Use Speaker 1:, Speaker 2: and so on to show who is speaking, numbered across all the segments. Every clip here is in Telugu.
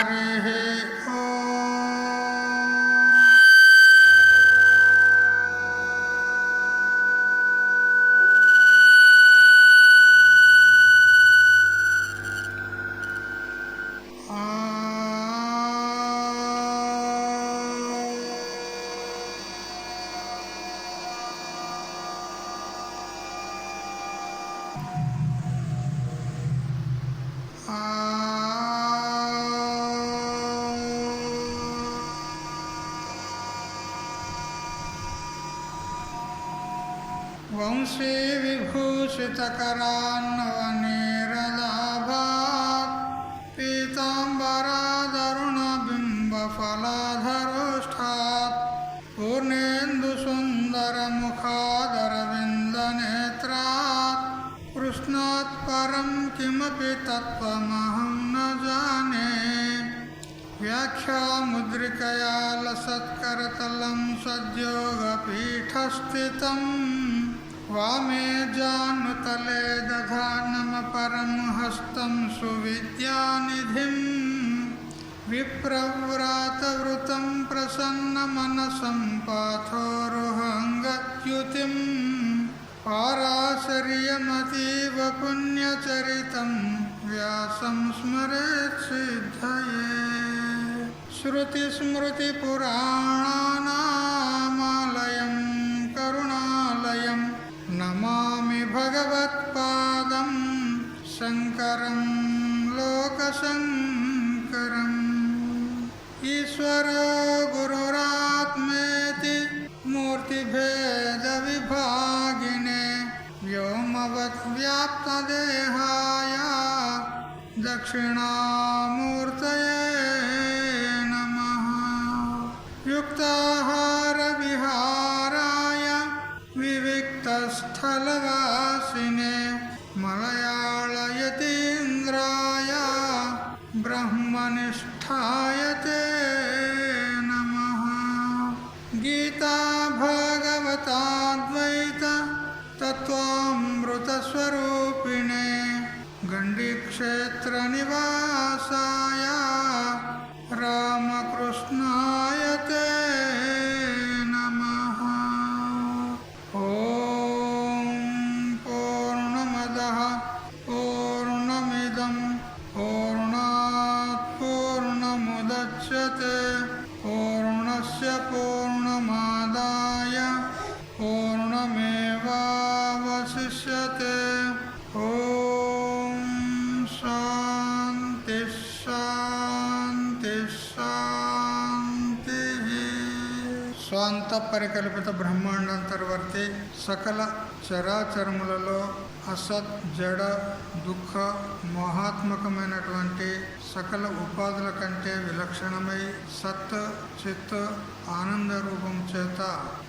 Speaker 1: హరి వంశీ విభూషితకరాన్నవనీరలాభాత్ పీతాంబరాదరుణబింబఫలాధరోష్ఠాత్ పూర్ణేందుసుందరముఖాదరవిందనేత్రాత్ కృష్ణాత్ పరం కిమపి తత్వమహం న జానే. వ్యాఖ్యాముద్రికయా లసత్కరతలం సద్యోగపీఠస్థితం వామే జానుతలే దధానమపరం హస్తం సువిద్యానిధిం విప్రవ్రాతవృతం ప్రసన్నమనసం పాథోరుహంగత్యుతిం పారాశర్యమతీవ పుణ్యచరితం వ్యాసం స్మరేత్ సిద్ధయే. శృతిస్మృతిపురాణానామాలయం కరుణాలయం నమామి భగవత్పాదం శంకరం లోకశంకరం. ఈశ్వరో గురురాత్మేతి మూర్తిభేద విభాగినే వ్యోమవత్ వ్యాప్తదేహాయ దక్షిణామూర్తయే నమః. యుక్తాహార విహారాయ వివిక్తస్థలవాసినే మలయాళయతీంద్రాయ బ్రహ్మనిష్ఠాయ తే నమః. గీతా భాగవతాద్వైత తత్వామృతస్వరూపిణే గండీక్షేత్ర నివాసాయ రామకృష్ణాయ తే నమః. ఓం పూర్ణమదః పూర్ణమిదం పూర్ణాత్ పూర్ణముదచ్యతే పూర్ణస్య పూర్ణమాదాయ పూర్ణమేవావశిష్యతే. ఓం శాంతి శాంతి శాంతి. స్వాంత పరికల్పిత బ్రహ్మాండాంతర్వర్తి సకల చరాచరములలో అసత్ జడ దుఃఖ మోహాత్మకమైనటువంటి సకల ఉపాధుల కంటే విలక్షణమై సత్ చిత్ ఆనంద రూపం చేత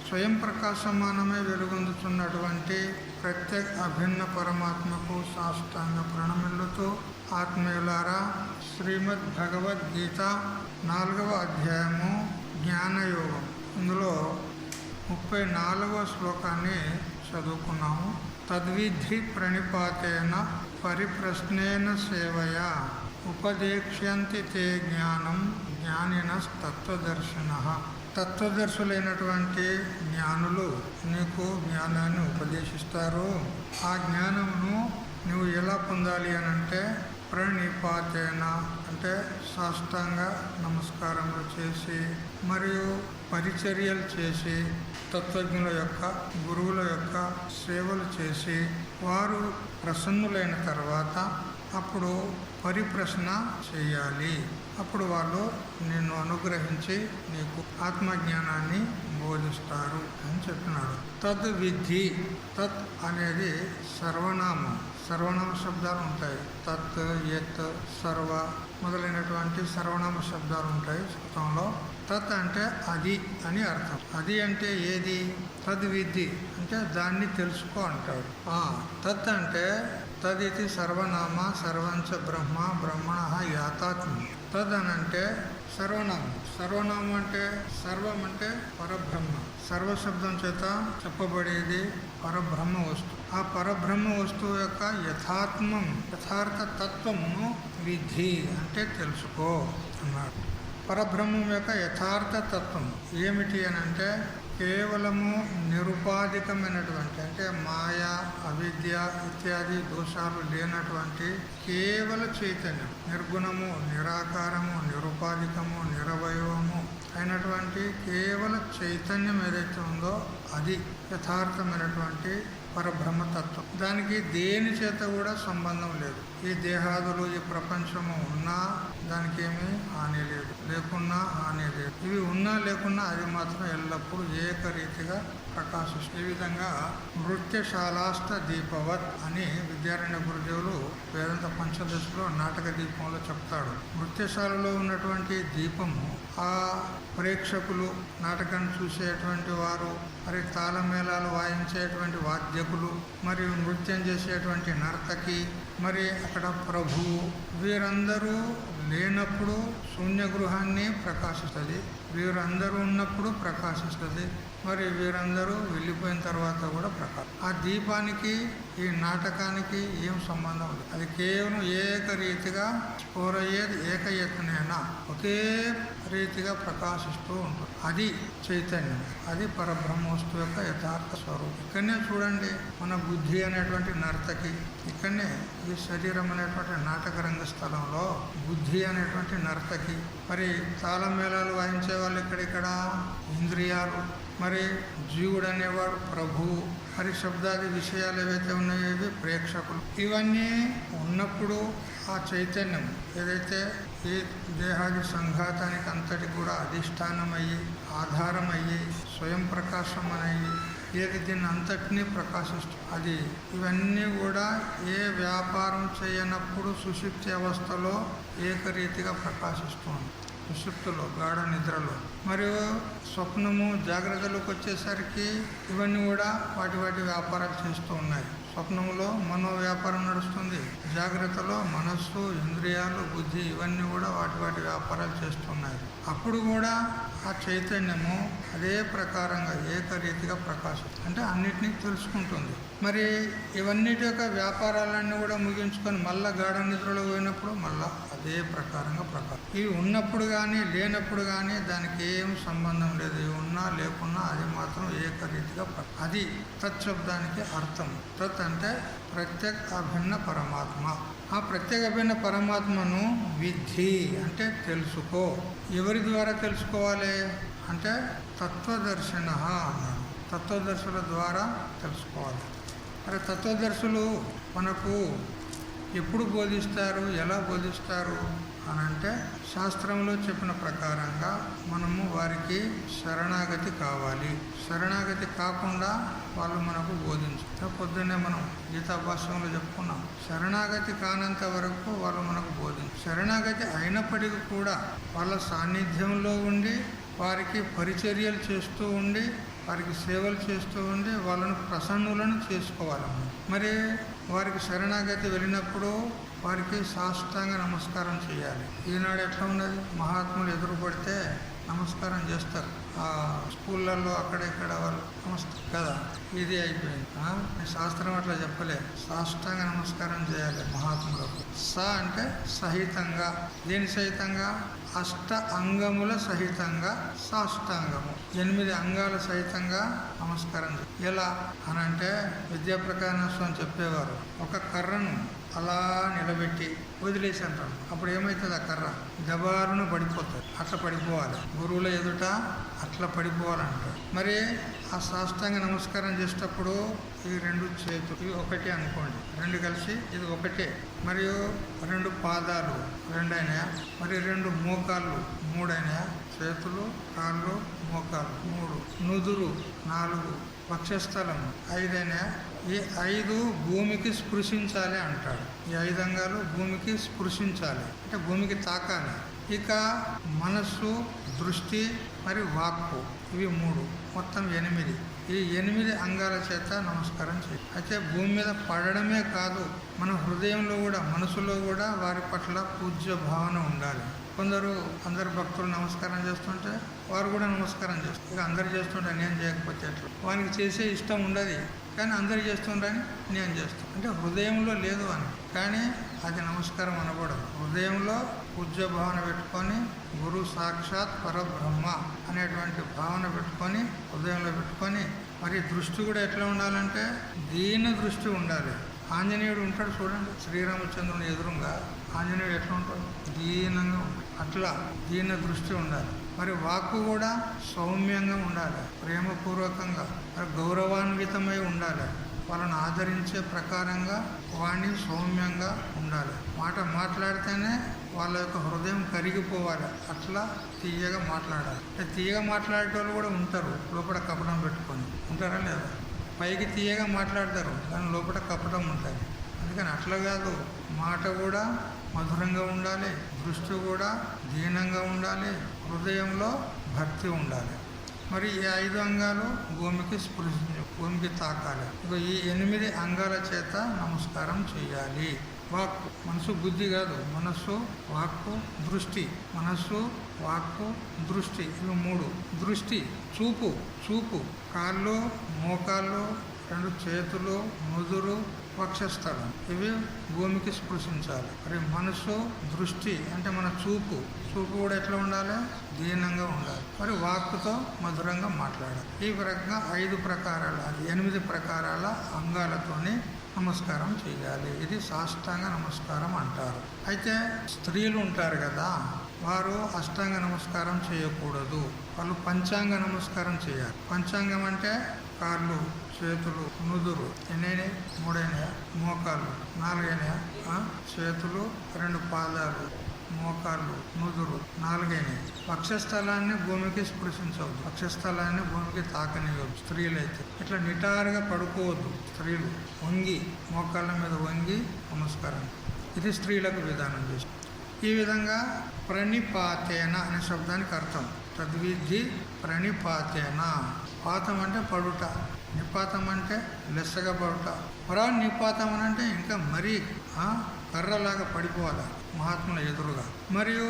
Speaker 1: స్వయం ప్రకాశమానమై వెలుగొందుతున్నటువంటి ప్రత్యేక అభిన్న పరమాత్మకు సాష్టాంగ ప్రణమిల్లుతూ ఆత్మీయులారా, శ్రీమద్ భగవద్గీత 4వ అధ్యాయము జ్ఞానయోగం. ఇందులో 34వ శ్లోకాన్ని చదువుకున్నాము. తద్విధి ప్రణిపాతేన పరిప్రశ్నేన సేవయా ఉపదేక్ష్యంతి తే జ్ఞానం జ్ఞానినస్తత్వదర్శినః. తత్వదర్శులైనటువంటి జ్ఞానులు నీకు జ్ఞానాన్ని ఉపదేశిస్తారు. ఆ జ్ఞానమును నువ్వు ఎలా పొందాలి అని అంటే ప్రణిపాతేన అంటే సాష్టాంగ నమస్కారములు చేసి మరియు పరిచర్యలు చేసి తత్వజ్ఞుల యొక్క గురువుల యొక్క సేవలు చేసి వారు ప్రసన్నులైన తర్వాత అప్పుడు పరిప్రశ్న చేయాలి. అప్పుడు వాళ్ళు నిన్ను అనుగ్రహించి నీకు ఆత్మజ్ఞానాన్ని బోధిస్తారు అని చెప్పినాడు. తద్ విద్ధి, తత్ అనేది సర్వనామం. సర్వనామ శబ్దాలు ఉంటాయి. తత్, యత్, సర్వ మొదలైనటువంటి సర్వనామ శబ్దాలు ఉంటాయి సంస్కృతంలో. తత్ అంటే అది అని అర్థం. అది అంటే ఏది? తద్విద్ధి అంటే దాన్ని తెలుసుకో అంటాడు. తత్ అంటే తదితి సర్వనామ సర్వంచ బ్రహ్మ బ్రహ్మణ యాతాత్మ. తద్ అని అంటే సర్వనామం. సర్వనామం అంటే సర్వం అంటే పరబ్రహ్మ. సర్వశబ్దం చేత చెప్పబడేది పరబ్రహ్మ వస్తువు. ఆ పరబ్రహ్మ వస్తువు యొక్క యథార్థ తత్వమును విధి అంటే తెలుసుకో అన్నాడు. పరబ్రహ్మం యొక్క యథార్థ తత్వం ఏమిటి అని అంటే కేవలము నిరుపాధికమైనటువంటి అంటే మాయ అవిద్య ఇత్యాది దోషాలు లేనటువంటి కేవల చైతన్యం, నిర్గుణము, నిరాకారము, నిరుపాధికము, నిరవయవము అయినటువంటి కేవల చైతన్యం ఏదైతే ఉందో అది యథార్థమైనటువంటి పరబ్రహ్మతత్వం. దానికి దేని చేత కూడా సంబంధం లేదు. ఈ దేహాదులు ఈ ప్రపంచము ఉన్నా దానికి ఏమీ హాని లేదు, లేకున్నా హాని లేదు. ఇవి ఉన్నా లేకున్నా అది మాత్రం ఎల్లప్పుడూ ఏకరీతిగా ప్రకాశిస్తుంది. ఈ విధంగా నృత్యశాలాష్ట దీపవత్ అని విద్యారణ్య గురుదేవులు వేదాంత పంచదశలో నాటక దీపంలో చెప్తాడు. నృత్యశాలలో ఉన్నటువంటి దీపము ఆ ప్రేక్షకులు, నాటకాన్ని చూసేటువంటి వారు, మరి తాళమేళాలు వాయించేటువంటి వాద్యకులు, మరియు నృత్యం చేసేటువంటి నర్తకి, మరి అక్కడ ప్రభువు, వీరందరూ లేనప్పుడు శూన్యగృహాన్ని ప్రకాశిస్తుంది, వీరందరూ ఉన్నప్పుడు ప్రకాశిస్తుంది, మరి వీరందరూ వెళ్ళిపోయిన తర్వాత కూడా ప్రకాశం. ఆ దీపానికి ఈ నాటకానికి ఏం సంబంధం లేదు. అది కేవలం ఏకరీతిగా స్ఫోరయ్యేది, ఏకయత్నేనా ఒకే రీతిగా ప్రకాశిస్తూ ఉంటుంది. అది చైతన్యం, అది పరబ్రహ్మ వస్తువు యొక్క యథార్థ స్వరూపం. ఇక్కడనే చూడండి, మన బుద్ధి అనేటువంటి నర్తకి, ఇక్కడనే ఈ శరీరం అనేటువంటి నాటక రంగస్థలంలో బుద్ధి అనేటువంటి నర్తకి, మరి తాళమేళాలు వాయించే వాళ్ళు ఇక్కడిక్కడ ఇంద్రియాలు, మరి జీవుడు అనేవాడు ప్రభువు, మరి శబ్దాది విషయాలు ఏవైతే ఉన్నాయో ఇవి ప్రేక్షకులు. ఇవన్నీ ఉన్నప్పుడు ఆ చైతన్యం ఏదైతే ఈ దేహాది సంఘాతానికి అంతటి కూడా అధిష్టానమయ్యి, ఆధారమయ్యి, స్వయం ప్రకాశం అయ్యి ఏది దీన్ని అంతటినీ ప్రకాశిస్తుంది. అది ఇవన్నీ కూడా ఏ వ్యాపారం చేయనప్పుడు సుషుప్తి అవస్థలో ఏకరీతిగా ప్రకాశిస్తుంది. సుషుప్తిలో, గాఢ నిద్రలో, మరియు స్వప్నము జాగ్రత్తలోకి వచ్చేసరికి ఇవన్నీ కూడా వాటి వ్యాపారాలు చేస్తూ ఉన్నాయి. స్వప్నంలో మనో వ్యాపారం నడుస్తుంది, జాగ్రత్తలో మనస్సు, ఇంద్రియాలు, బుద్ధి ఇవన్నీ కూడా వాటి వ్యాపారాలు చేస్తున్నాయి. అప్పుడు కూడా ఆ చైతన్యము అదే ప్రకారంగా ఏకరీతిగా ప్రకాశిస్తుంది, అంటే అన్నిటినీ తెలుసుకుంటుంది. మరి ఇవన్నిటి యొక్క వ్యాపారాలన్నీ కూడా ముగించుకొని మళ్ళా గాఢ నిద్రలో పోయినప్పుడు మళ్ళా అదే ప్రకారంగా ప్రకాశం. ఇవి ఉన్నప్పుడు కానీ లేనప్పుడు కానీ దానికి ఏం సంబంధం లేదు. ఇవి ఉన్నా లేకున్నా అది మాత్రం ఏకరీతిగా అది తత్శబ్దానికి అర్థం. తత్ అంటే ప్రత్యేక అభిన్న పరమాత్మ. ఆ ప్రత్యేక అభిన్న పరమాత్మను విద్ధి అంటే తెలుసుకో. ఎవరి ద్వారా తెలుసుకోవాలి అంటే తత్వదర్శన అన్నాడు. తత్వదర్శుల ద్వారా తెలుసుకోవాలి. మరి తత్వదర్శులు మనకు ఎప్పుడు బోధిస్తారు, ఎలా బోధిస్తారు అని అంటే శాస్త్రంలో చెప్పిన ప్రకారంగా మనము వారికి శరణాగతి కావాలి. శరణాగతి కాకుండా వాళ్ళు మనకు బోధించారు. పొద్దున్నే మనం గీతా భాష్యంలో చెప్పుకున్నాం, శరణాగతి కానంత వరకు వాళ్ళు మనకు బోధించారు. శరణాగతి అయినప్పటికీ కూడా వాళ్ళ సాన్నిధ్యంలో ఉండి వారికి పరిచర్యలు చేస్తూ ఉండి వారికి సేవలు చేస్తూ ఉండి వాళ్ళను ప్రసన్నులను చేసుకోవాలి. మరి వారికి శరణాగతి వెళ్ళినప్పుడు వారికి సాష్టాంగ నమస్కారం చేయాలి. ఈనాడు ఎట్లా ఉన్నది, మహాత్ములు ఎదురుపడితే నమస్కారం చేస్తారు. ఆ స్కూళ్ళల్లో అక్కడ ఇక్కడ వాళ్ళు నమస్కారం కదా, ఇది అయిపోయింది. శాస్త్రం అట్లా చెప్పలే, సాష్టాంగ నమస్కారం చేయాలి మహాత్ములకు. అంటే సహితంగా, దేని సహితంగా, అష్ట అంగముల సహితంగా సాష్టాంగము, 8 అంగాల సహితంగా నమస్కారం. ఎలా అనంటే విద్యాప్రకాశ స్వామి చెప్పేవారు, ఒక కర్రను అలా నిలబెట్టి వదిలేసి అంటారు. అప్పుడు ఏమవుతుంది, ఆ కర్ర దబారున పడిపోతుంది. అట్లా పడిపోవాలి, గురువుల ఎదుట అట్లా పడిపోవాలంటారు. మరి ఆ సాష్టాంగ నమస్కారం చేసేటప్పుడు ఈ 2 చేతులు ఇవి ఒకటే అనుకోండి, 2 కలిసి ఇది ఒకటే. మరియు 2 పాదాలు 2 అయినాయా, మరి 2 మోకాళ్ళు 3 అయినాయా, చేతులు, కాళ్ళు, మోకాళ్ళు 3, నుదురు 4, వక్షస్థలం 5 అయినాయా. ఈ 5 భూమికి స్పృశించాలి అంటాడు. ఈ 5 అంగాలు భూమికి స్పృశించాలి అంటే భూమికి తాకాలి. ఇక మనస్సు, దృష్టి, మరి వాక్కు ఇవి 3, మొత్తం 8. ఈ 8 అంగాల చేత నమస్కారం చేయాలి. అయితే భూమి మీద పడడమే కాదు, మన హృదయంలో కూడా, మనసులో కూడా వారి పట్ల పూజ్య భావన ఉండాలి. కొందరు అందరు భక్తులు నమస్కారం చేస్తుంటే వారు కూడా నమస్కారం చేస్తారు. ఇక అందరు చేస్తుంటే నేను చేయకపోతే ఎట్లా? వానికి చేసే ఇష్టం ఉండదు, కానీ అందరు చేస్తుండ్రని నేను చేస్తాను. అంటే హృదయంలో లేదు అని, కానీ అది నమస్కారం అనకూడదు. హృదయంలో పూజ్య భావన పెట్టుకొని, గురు సాక్షాత్ పరబ్రహ్మ అనేటువంటి భావన పెట్టుకొని, హృదయంలో పెట్టుకొని, మరి దృష్టి కూడా ఎట్లా ఉండాలంటే దీన దృష్టి ఉండాలి. ఆంజనేయుడు ఉంటాడు చూడండి, శ్రీరామచంద్రుని ఎదురుగా ఆంజనేయుడు ఎట్లా ఉంటాడు? దీనంగా ఉంటాడు. అట్లా దీన దృష్టి ఉండాలి. మరి వాక్కు కూడా సౌమ్యంగా ఉండాలి, ప్రేమపూర్వకంగా, మరి గౌరవాన్వితమై ఉండాలి. వాళ్ళని ఆదరించే ప్రకారంగా వాణ్ణి సౌమ్యంగా ఉండాలి. మాట మాట్లాడితేనే వాళ్ళ యొక్క హృదయం కరిగిపోవాలి. అట్లా తీయగా మాట్లాడాలి. తీయగా మాట్లాడేటోళ్ళు కూడా ఉంటారు, లోపల కపటం పెట్టుకొని ఉంటారా లేదా? పైకి తీయగా మాట్లాడతారు, కానీ లోపల కపటం ఉంటుంది. అందుకని అట్లా కాదు, మాట కూడా మధురంగా ఉండాలి, దృష్టి కూడా దీనంగా ఉండాలి, హృదయంలో భక్తి ఉండాలి. మరి ఈ 5 అంగాలు భూమికి భూమికి తాకాలి. ఈ 8 అంగాల చేత నమస్కారం చేయాలి. వాక్కు, మనసు బుద్ధి కాదు, మనస్సు వాక్కు దృష్టి. మనస్సు వాక్కు దృష్టి, ఇవి 3. దృష్టి చూపు, కాళ్ళు, మోకాళ్ళు, 2 చేతులు, నుదురు, వక్షస్థలం, ఇవి భూమికి స్పృశించాలి. మరి మనసు దృష్టి అంటే మన చూపు కూడా ఎట్లా ఉండాలి? దీనంగా ఉండాలి. మరి వాక్కుతో మధురంగా మాట్లాడాలి. ఈ రకంగా 5 ప్రకారాల, 8 ప్రకారాల అంగాలతోని నమస్కారం చేయాలి. ఇది సాష్టాంగ నమస్కారం అంటారు. అయితే స్త్రీలు ఉంటారు కదా, వారు అష్టాంగ నమస్కారం చేయకూడదు. వాళ్ళు పంచాంగ నమస్కారం చేయాలి. పంచాంగం అంటే కాళ్ళు, చేతులు, నుదురు, ఎన్నైనా 3 అయినాయా? మోకాళ్ళు 4 అయినాయా? చేతులు 2 పాదాలు, మోకాళ్ళు, నుదురు 4 అయినాయి. వక్షస్థలాన్ని భూమికి స్పృశించవద్దు, వక్షస్థలాన్ని భూమికి తాకనివ్వద్దు. స్త్రీలైతే ఇట్లా నిటారుగా పడుకోవద్దు. స్త్రీలు వంగి, మోకాళ్ళ మీద వంగి నమస్కారం, ఇది స్త్రీలకు విధానం చేస్తుంది. ఈ విధంగా ప్రణిపాతేన అనే శబ్దానికి అర్థం తద్విధి ప్రణిపాతేన. పాతం అంటే పడుట, నిపాతం అంటే లెస్సగా పడుట. నిపాతం అని అంటే ఇంకా మరీ కర్రలాగా పడిపోవాలి మహాత్ముల ఎదురుగా. మరియు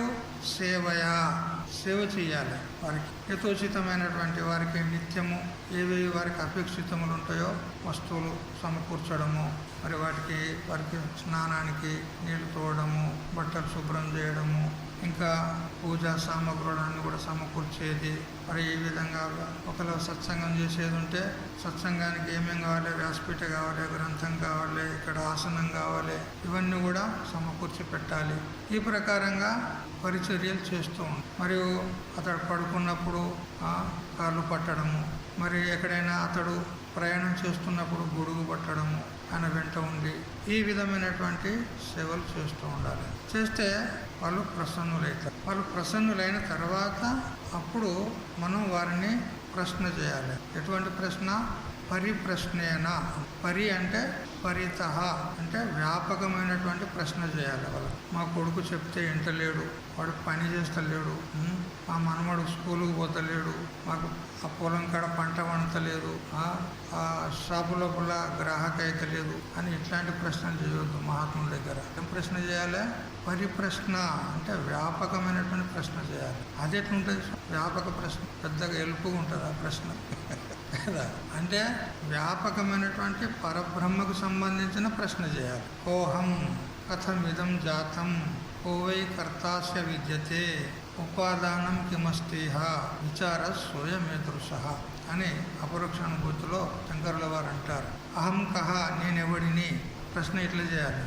Speaker 1: సేవ చేయాలి వారికి. యథోచితమైనటువంటి వారికి నిత్యము ఏవేవి వారికి అపేక్షితములు ఉంటాయో వస్తువులు సమకూర్చడము, మరి వారికి స్నానానికి నీళ్లు తోడము, బట్టలు శుభ్రం చేయడము, ఇంకా పూజా సామగ్రులను కూడా సమకూర్చేది. మరి ఈ విధంగా ఒకవేళ సత్సంగం చేసేది ఉంటే సత్సంగానికి ఏమేం కావాలి? వ్యాసపీఠ కావాలి, గ్రంథం కావాలి, ఇక్కడ ఆసనం కావాలి, ఇవన్నీ కూడా సమకూర్చి పెట్టాలి. ఈ ప్రకారంగా పరిచర్యలు చేస్తూ ఉంటాం. మరియు అతడు పడుకున్నప్పుడు కాళ్ళు పట్టడము, మరి ఎక్కడైనా అతడు ప్రయాణం చేస్తున్నప్పుడు గొడుగు పట్టడము, ఆయన వెంట ఉండి ఈ విధమైనటువంటి సేవలు చేస్తూ ఉండాలి. చేస్తే వాళ్ళు ప్రసన్నులవుతారు. వాళ్ళు ప్రసన్నులైన తర్వాత అప్పుడు మనం వారిని ప్రశ్న చేయాలి. ఎటువంటి ప్రశ్న? పరిప్రశ్నేన. పరి అంటే పరితః అంటే వ్యాపకమైనటువంటి ప్రశ్న చేయాలి వాళ్ళు. మా కొడుకు చెప్తే వింటలేడు, వాడు పని చేస్తలేడు, మా మనమడు స్కూలుకు పోతలేడు, మాకు ఆ పొలం కాడ పంట వండతలేదు, ఆ షాపు లోపల గ్రాహక అయితే లేదు అని ఇట్లాంటి ప్రశ్నలు చేయవద్దు మహాత్ముల దగ్గర. ఏం ప్రశ్న చేయాలి? పరిప్రశ్న అంటే వ్యాపకమైనటువంటి ప్రశ్న చేయాలి. అది ఎట్లుంటుంది? వ్యాపక ప్రశ్న పెద్దగా ఎలుపుగా ఉంటుంది ఆ ప్రశ్న కదా. అంటే వ్యాపకమైనటువంటి పరబ్రహ్మకు సంబంధించిన ప్రశ్న చేయాలి. కోహం కథమిదం జాతం కోవై కర్తాస్య విద్యతే ఉపాదానం కిమస్తేహ విచార స్వయమేదృశ అని అపరోక్షానుభూతిలో శంకరుల వారు అంటారు. అహం కహ, నేనెవడిని? ప్రశ్న ఇట్లా చేయాలి.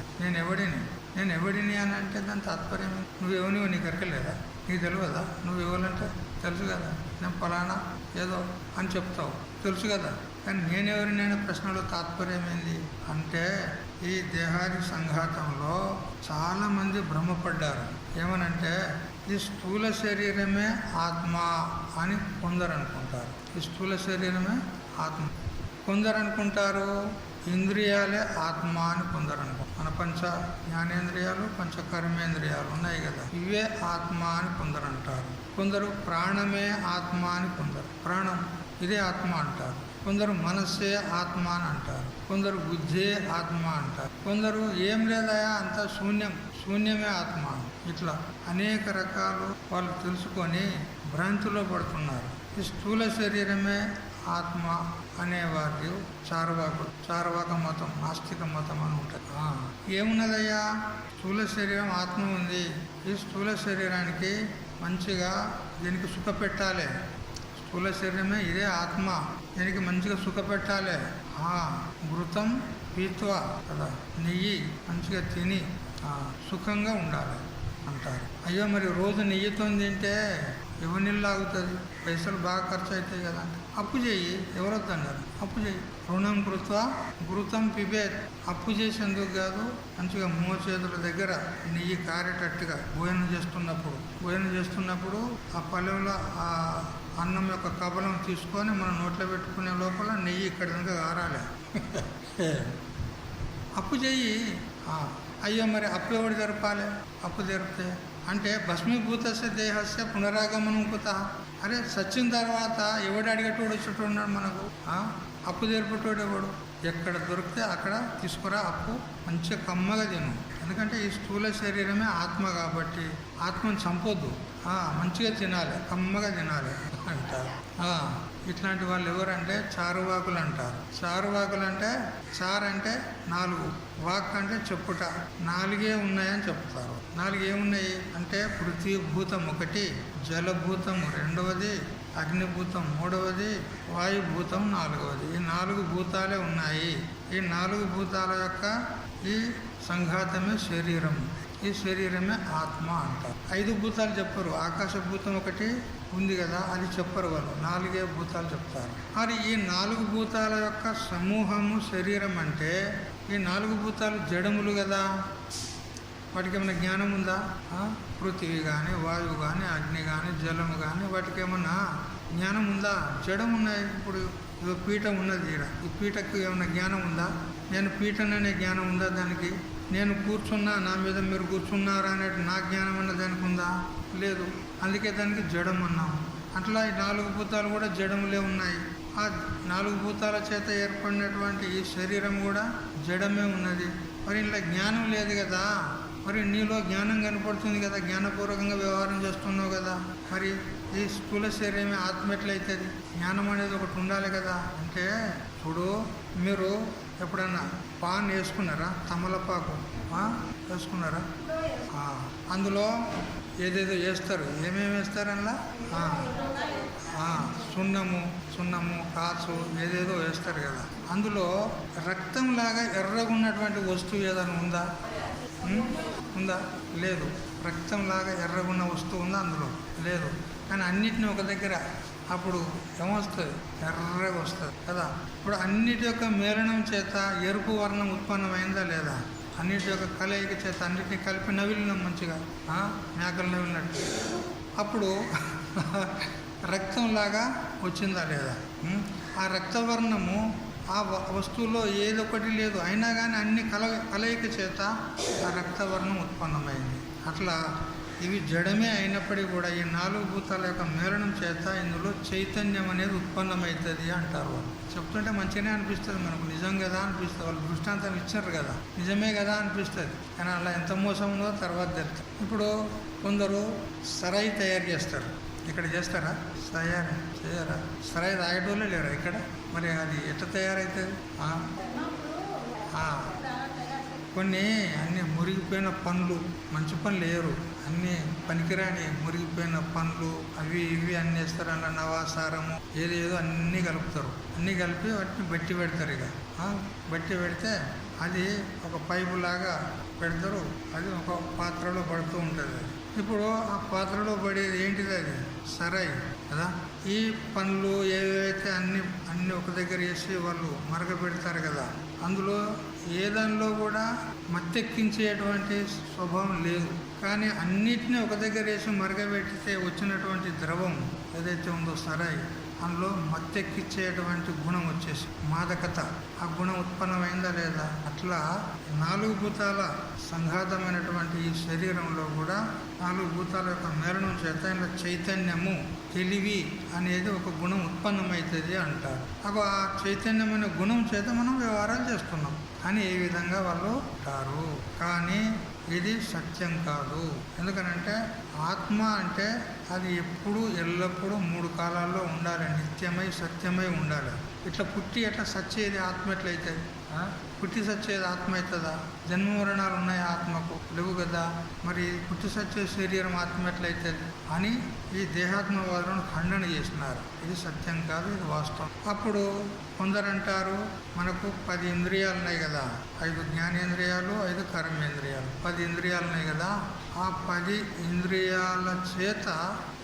Speaker 1: నేనెవడిని అని అంటే దాని తాత్పర్యం నువ్వెవనివో నీకు ఎరకలేదా? నీకు తెలియదా? నువ్వెవరంటే తెలుసు కదా, నేను ఫలానా ఏదో అని చెప్తావు, తెలుసు కదా. కానీ నేనెవరినైనా ప్రశ్నలో తాత్పర్యం ఏంది అంటే ఈ దేహాది సంఘాతంలో చాలామంది భ్రమపడ్డారు. ఏమనంటే ఈ స్థూల శరీరమే ఆత్మ అని కొందరు అనుకుంటారు. ఈ స్థూల శరీరమే ఆత్మ కొందరు అనుకుంటారు. ఇంద్రియాలే ఆత్మ అని కొందరు అనుకుంటారు. మన పంచ జ్ఞానేంద్రియాలు, పంచ కర్మేంద్రియాలు ఉన్నాయి కదా, ఇవే ఆత్మ అని కొందరు అంటారు. కొందరు ప్రాణమే ఆత్మ అని కొందరు, ప్రాణం ఇదే ఆత్మ అంటారు. కొందరు మనస్సే ఆత్మ అని అంటారు. కొందరు బుద్ధే ఆత్మ అంటారు. కొందరు ఏం లేదయా అంతా శూన్యం శూన్యమే ఆత్మ. ఇట్లా అనేక రకాలు వాళ్ళు తెలుసుకొని భ్రాంతిలో పడుతున్నారు. ఈ స్థూల శరీరమే ఆత్మ అనేవారు చార్వాక మతం, నాస్తిక మతం అని ఉంటుంది. ఏమున్నదయ్యా, స్థూల శరీరం ఆత్మ ఉంది, ఈ స్థూల శరీరానికి మంచిగా దీనికి సుఖ పెట్టాలి, స్థూల శరీరమే ఇదే ఆత్మ, దీనికి మంచిగా సుఖ పెట్టాలి, ఘృతం పీత్వ కదా, నెయ్యి మంచిగా తిని సుఖంగా ఉండాలి అంటారు. అయ్యో మరి రోజు నెయ్యితో తింటే ఎవరినిల్లు ఆగుతుంది, పైసలు బాగా ఖర్చు అవుతాయి కదా. అప్పు చేయి, ఎవరొద్దన్నారు, అప్పు చేయి. రుణం కృత్వ ఘృతం పిబేత్. అప్పు చేసేందుకు కాదు, మంచిగా మోచేతుల దగ్గర నెయ్యి కారేటట్టుగా భోజనం చేస్తున్నప్పుడు ఆ పల్లెంలో ఆ అన్నం యొక్క కబలం తీసుకొని మనం నోట్లో పెట్టుకునే లోపల నెయ్యి ఇక్కడ కనుక కారాలి. అప్పు చెయ్యి. అయ్యో మరి అప్పు ఎవడు జరపాలి, అప్పు జరిపితే అంటే భస్మీభూతస్య దేహస్య పునరాగమనం కుత. అరే సచ్చిన తర్వాత ఎవడు అడిగేటోడు వచ్చేటోడు మనకు, అప్పు జరిపేటోడు ఎవడు, ఎక్కడ దొరికితే అక్కడ తీసుకురా అప్పు, మంచిగా కమ్మగా తిను. ఎందుకంటే ఈ స్థూల శరీరమే ఆత్మ కాబట్టి ఆత్మను చంపొద్దు, మంచిగా తినాలి, కమ్మగా తినాలి అంటారు. ఇట్లాంటి వాళ్ళు ఎవరంటే చారువాకులు అంటారు. చారువాకులు అంటే చార్ అంటే 4, వాక్ అంటే చెప్పుట, 4 ఉన్నాయని చెప్తారు. 4 ఏమున్నాయి అంటే పృథ్వీభూతం 1, జలభూతం 2, అగ్నిభూతం 3, వాయుభూతం 4. ఈ 4 భూతాలే ఉన్నాయి. ఈ 4 భూతాల యొక్క ఈ సంఘాతమే శరీరం, ఈ శరీరమే ఆత్మ అంటారు. 5 భూతాలు చెప్పరు, ఆకాశభూతం 1 ఉంది కదా, అది చెప్పరు వాళ్ళు, 4 భూతాలు చెప్తారు. మరి ఈ 4 భూతాల యొక్క సమూహము శరీరం అంటే ఈ 4 భూతాలు జడములు కదా, వాటికి ఏమైనా జ్ఞానం ఉందా? పృథివీ కానీ, వాయువు కానీ, అగ్ని కానీ, జలము కానీ, వాటికి ఏమన్నా జ్ఞానం ఉందా? జడం ఉన్నాయి. ఇప్పుడు ఇదో పీఠం ఉన్నది, ఈ పీఠకు ఏమన్నా జ్ఞానం ఉందా? నేను పీఠననే జ్ఞానం ఉందా దానికి? నేను కూర్చున్నా, నా మీద మీరు కూర్చున్నారా అనేది నా జ్ఞానం అన్న దానికి ఉందా? లేదు. అందుకే దానికి జడం అన్నాము. అట్లా ఈ 4 భూతాలు కూడా జడములే ఉన్నాయి. ఆ 4 భూతాల చేత ఏర్పడినటువంటి ఈ శరీరం కూడా జడమే ఉన్నది. మరి ఇలా జ్ఞానం లేదు కదా, మరి నీలో జ్ఞానం కనపడుతుంది కదా, జ్ఞానపూర్వకంగా వ్యవహారం చేస్తున్నావు కదా, మరి ఈ స్థూల శరీరమే ఆత్మ ఎట్లయితుంది? జ్ఞానం అనేది ఒకటి ఉండాలి కదా. అంటే చూడు, మీరు ఎప్పుడన్నా పాన్ వేసుకున్నారా? తమలపాకు వేసుకున్నారా? అందులో ఏదేదో వేస్తారు, ఏమేమి వేస్తారు అందులో? సున్నము, కాచు, ఏదేదో వేస్తారు కదా. అందులో రక్తంలాగా ఎర్రగా ఉన్నటువంటి వస్తువు ఏదైనా ఉందా? లేదు. రక్తంలాగా ఎర్రగా ఉన్న వస్తువు ఉందా? అందులో లేదు. కానీ అన్నిటిని ఒక దగ్గర అప్పుడు ఏమొస్తుంది? ఎర్రగా వస్తుంది కదా. ఇప్పుడు అన్నిటి యొక్క మేళనం చేత ఎరుపు వర్ణం ఉత్పన్నమైందా లేదా? అన్నిటి యొక్క కలయిక చేత అన్నిటిని కలిపి నవిలినాం మంచిగా, మేకలు నవిలినట్టు. అప్పుడు రక్తంలాగా వచ్చిందా లేదా? ఆ రక్తవర్ణము ఆ వస్తువులో ఏదొకటి లేదు, అయినా కానీ అన్ని కలయిక చేత ఆ రక్తవర్ణం ఉత్పన్నమైంది. అట్లా ఇవి జడమే అయినప్పటికీ కూడా ఈ 4 భూతాల యొక్క మేళనం చేత ఇందులో చైతన్యం అనేది ఉత్పన్నమవుతుంది అంటారు వాళ్ళు. చెప్తుంటే మంచిగానే అనిపిస్తుంది మనకు, నిజం కదా అనిపిస్తుంది. వాళ్ళు దృష్టాంతం ఇచ్చారు కదా, నిజమే కదా అనిపిస్తుంది. కానీ అలా ఎంత మోసం ఉందో తర్వాత తెలుస్తుంది. ఇప్పుడు కొందరు సరాయి తయారు చేస్తారు, ఇక్కడ చేస్తారా? చేయరా? సరాయి తాగేటోళ్ళే లేరా ఇక్కడ? మరి అది ఎట్లా తయారవుతుంది? కొన్ని అన్నీ మురిగిపోయిన పండ్లు, మంచి పండ్లు లేరు, అన్నీ పనికిరాని మురిగిపోయిన పండ్లు అవి ఇవి అన్నీ వేస్తారు. అలా నవాసారము ఏదేదో అన్నీ కలుపుతారు. అన్నీ కలిపి వాటిని బట్టి పెడతారు. ఇక బట్టి పెడితే అది ఒక పైపు లాగా పెడతారు, అది ఒక పాత్రలో పడుతూ ఉంటుంది. ఇప్పుడు ఆ పాత్రలో పడేది ఏంటిది? అది సరాయి కదా. ఈ పండ్లు ఏవైతే అన్నీ ఒక దగ్గర వేసి వాళ్ళు మరగ పెడతారు కదా, అందులో ఏ దానిలో కూడా మత్తెక్కించేటువంటి స్వభావం లేదు. కానీ అన్నిటినీ ఒక దగ్గర వేసి మరగబెట్టితే వచ్చినటువంటి ద్రవం ఏదైతే ఉందో సరాయి, అందులో మత్తెక్కిచ్చేటువంటి గుణం వచ్చేసి మాదకత, ఆ గుణం ఉత్పన్నమైందా లేదా? అట్లా 4 భూతాల సంఘాతమైనటువంటి ఈ శరీరంలో కూడా 4 భూతాల యొక్క మేళనం చేత ఇలా చైతన్యము, తెలివి అనేది ఒక గుణం ఉత్పన్నమవుతుంది అంటారు. ఆ చైతన్యమైన గుణం చేత మనం వ్యవహారాలు చేస్తున్నాం అని ఏ విధంగా వాళ్ళు అంటారు. కానీ ఇది సత్యం కాదు. ఎందుకనంటే ఆత్మ అంటే అది ఎప్పుడు ఎల్లప్పుడూ 3 కాలాల్లో ఉండాలి, నిత్యమై సత్యమై ఉండాలి. ఇట్లా పుట్టి ఎట్లా సచ్చేది ఆత్మ ఎట్లయితుంది? పుట్టి సచ్చేది ఆత్మ అవుతుందా? జన్మ మరణాలు ఉన్నాయి ఆత్మకు, లేవు కదా. మరి పుట్టి సచ్చే శరీరం ఆత్మ ఎట్లయితుంది అని ఈ దేహాత్మవాదులను ఖండన చేసినారు. ఇది సత్యం కాదు, ఇది వాస్తవం. అప్పుడు కొందరంటారు మనకు 10 ఇంద్రియాలు ఉన్నాయి కదా, 5 జ్ఞానేంద్రియాలు, 5 కర్మేంద్రియాలు, 10 ఇంద్రియాలు ఉన్నాయి కదా. ఆ 10 ఇంద్రియాల చేత